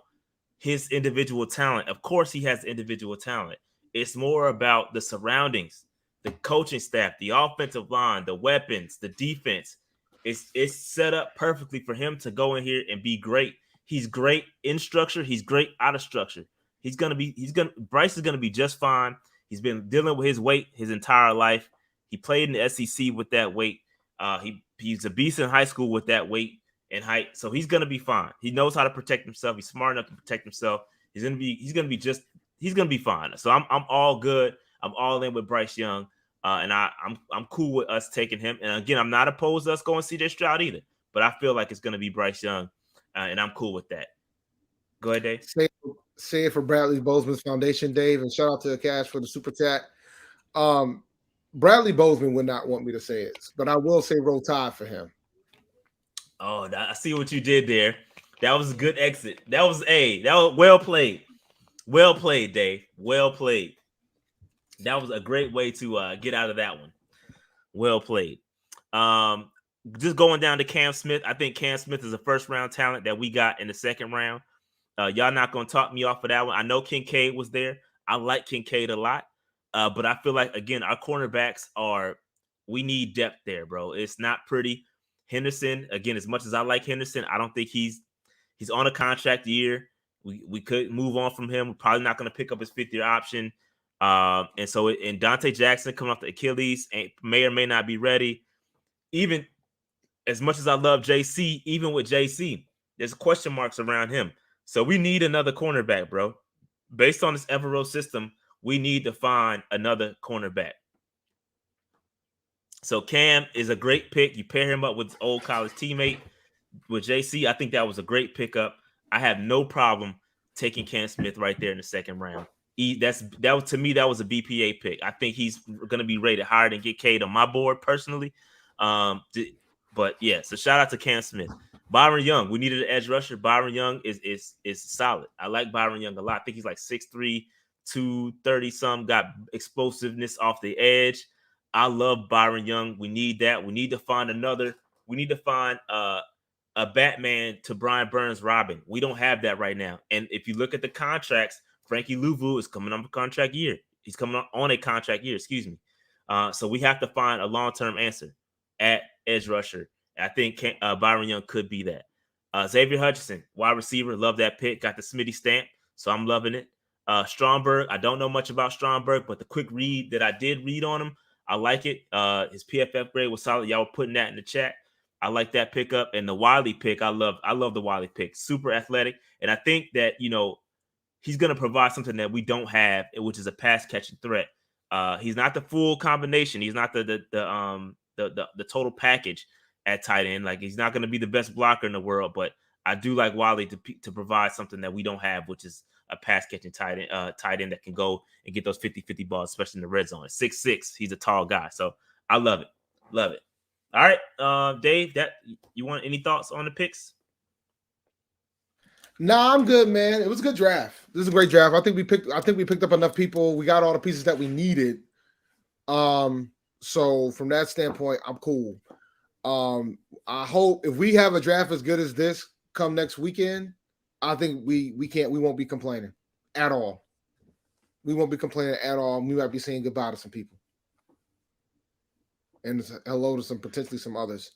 his individual talent. Of course, he has individual talent. It's more about the surroundings, the coaching staff, the offensive line, the weapons, the defense. It's set up perfectly for him to go in here and be great. He's great in structure. He's great out of structure. Bryce is gonna be just fine. He's been dealing with his weight his entire life. He played in the SEC with that weight. He's a beast in high school with that weight and height. So he's gonna be fine. He knows how to protect himself. He's smart enough to protect himself. He's gonna be fine. So I'm all good. I'm all in with Bryce Young, and I'm cool with us taking him. And again, I'm not opposed to us going CJ Stroud either, but I feel like it's gonna be Bryce Young, and I'm cool with that. Go ahead, Dave. Say it for Bradley Bozeman's Foundation, Dave, and shout out to Cash for the super chat. Bradley Bozeman would not want me to say it, but I will say Roll Tide for him. Oh, I see what you did there. That was a good exit. That was well played. Well played, Dave. Well played. That was a great way to get out of that one. Well played. Just going down to Cam Smith. I think Cam Smith is a first round talent that we got in the second round. Y'all not going to talk me off of that one. I know Kincaid was there. I like Kincaid a lot. But I feel like, again, our cornerbacks we need depth there, bro. It's not pretty. Henderson, again, as much as I like Henderson, I don't think he's on a contract year. We could move on from him. We're probably not going to pick up his fifth-year option. And Dante Jackson coming off the Achilles may or may not be ready. Even as much as I love JC, even with JC, there's question marks around him. So we need another cornerback, bro. Based on this Evero system, we need to find another cornerback. So Cam is a great pick. You pair him up with his old college teammate, with JC. I think that was a great pickup. I have no problem taking Cam Smith right there in the second round. To me, that was a BPA pick. I think he's going to be rated higher than Get Cade on my board personally. But yeah, so shout out to Cam Smith. Byron Young, we needed an edge rusher. Byron Young is solid. I like Byron Young a lot. I think he's like 6'3", 230 some, got explosiveness off the edge. I love Byron Young. We need that. We need to find a Batman to Brian Burns Robin. We don't have that right now. And if you look at the contracts, Frankie Louvu is coming on a contract year. He's coming on a contract year, excuse me. So we have to find a long-term answer at edge rusher. I think Byron Young could be that. Xavier Hutchinson, wide receiver, love that pick. Got the Smitty stamp, so I'm loving it. Stromberg, I don't know much about Stromberg, but the quick read that I did read on him, I like it. His PFF grade was solid. Y'all were putting that in the chat. I like that pickup. And the Wiley pick, I love the Wiley pick. Super athletic. And I think that, he's going to provide something that we don't have, which is a pass catching threat. He's not the full combination. He's not the total package at tight end. Like, he's not going to be the best blocker in the world, but I do like Wiley to provide something that we don't have, which is a pass catching tight end that can go and get those 50-50 balls, especially in the red zone. 6'6", he's a tall guy. So I love it. Love it. All right, Dave, you want any thoughts on the picks? Nah, I'm good, man. It was a good draft. This is a great draft. I think we picked up enough people. We got all the pieces that we needed. So from that standpoint, I'm cool. I hope if we have a draft as good as this come next weekend, I think we won't be complaining at all. We won't be complaining at all. We might be saying goodbye to some people. And hello to potentially some others.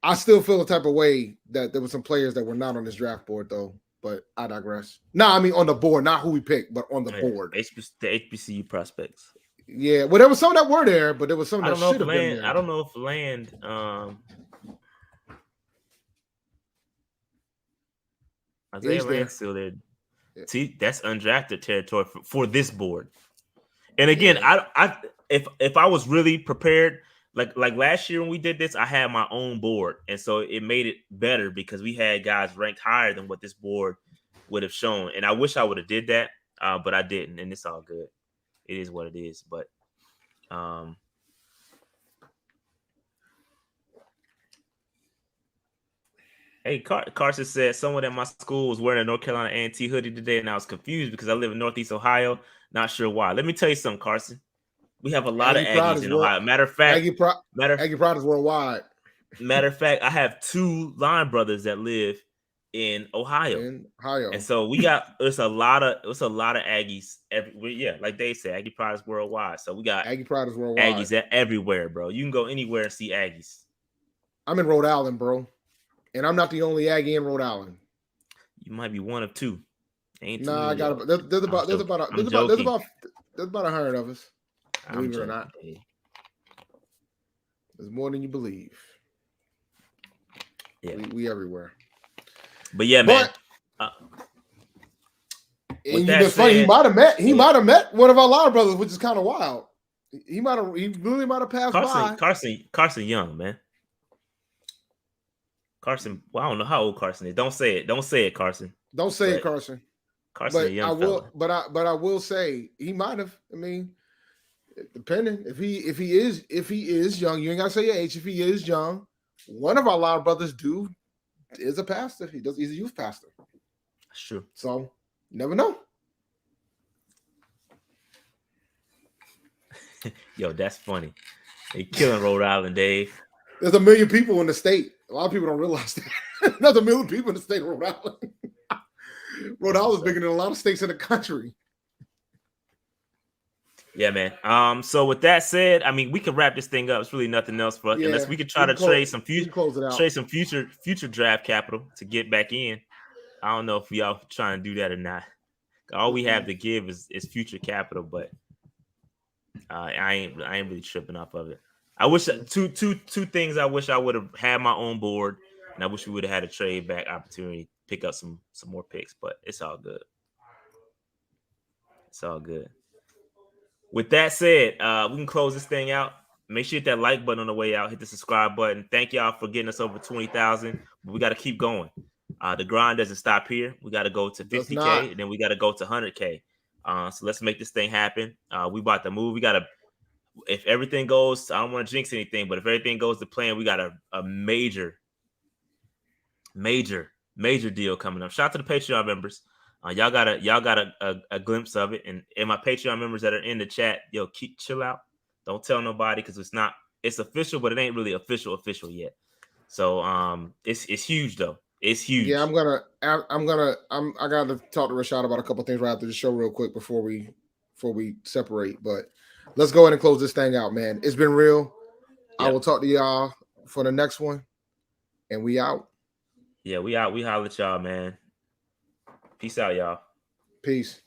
I still feel the type of way that there were some players that were not on this draft board, though. But I digress. No, I mean on the board, not who we picked, but on the board. The HBCU prospects. Yeah, well, there was some that were there, but there was some that should have been there. I don't know if Land. Isaiah Land's still there. Yeah. See, that's undrafted territory for this board. And again, yeah. If I was really prepared. Like last year when we did this, I had my own board. And so it made it better because we had guys ranked higher than what this board would have shown. And I wish I would have did that, but I didn't. And it's all good. It is what it is. But hey, Carson said someone at my school was wearing a North Carolina A&T hoodie today, and I was confused because I live in Northeast Ohio. Not sure why. Let me tell you something, Carson. We have a lot of Aggies in Ohio. Matter of fact, Aggie Pride is worldwide. Matter of fact, I have 2 line brothers that live in Ohio. And so it's a lot of Aggies everywhere. Like they say, Aggie Pride is worldwide. So we got Aggie Pride is worldwide. Aggies everywhere, bro. You can go anywhere and see Aggies. I'm in Rhode Island, bro. And I'm not the only Aggie in Rhode Island. You might be one of 2. Nah, I got it. There's about 100 of us. Believe it or not. There's more than you believe. Yeah. We everywhere. But yeah, man. And you know, it's funny. He might have met one of our line brothers, which is kind of wild. He really might have passed by. Carson Young, man. Carson, well, I don't know how old Carson is. Don't say it, Carson. Don't say it, Carson. Carson, a young fella. But I will say he might have. I mean, depending if he is young, you ain't gotta say your age. If he is young, one of our line brothers is a pastor. He's a youth pastor. That's true. So you never know. Yo, that's funny. They killing Rhode Island, Dave. There's 1 million people in the state. A lot of people don't realize that. There's 1 million people in the state of Rhode Island. Rhode Island is bigger than a lot of states in the country. Yeah, man. So with that said, I mean, we can wrap this thing up. It's really nothing else for us unless we could try to trade some future draft capital to get back in. I don't know if y'all trying to do that or not. All we have to give is future capital, but I ain't really tripping off of it. I wish two things. I wish I would have had my own board, and I wish we would have had a trade back opportunity, pick up some more picks. But it's all good. It's all good. With that said, we can close this thing out. Make sure you hit that like button on the way out. Hit the subscribe button. Thank y'all for getting us over 20,000. But we got to keep going. The grind doesn't stop here. We got to go to 50K, and then we got to go to 100K. So let's make this thing happen. We about to move. We got to, if everything goes, I don't want to jinx anything, but if everything goes to plan, we got a major deal coming up. Shout out to the Patreon members. Y'all got a glimpse of it, and my Patreon members that are in the chat, yo, chill out. Don't tell nobody because it's official, but it ain't really official yet. So it's huge though. It's huge. Yeah, I gotta talk to Rashad about a couple things right after the show real quick before we separate. But let's go ahead and close this thing out, man. It's been real. Yep. I will talk to y'all for the next one, and we out. Yeah, we out. We holler at y'all, man. Peace out, y'all. Peace.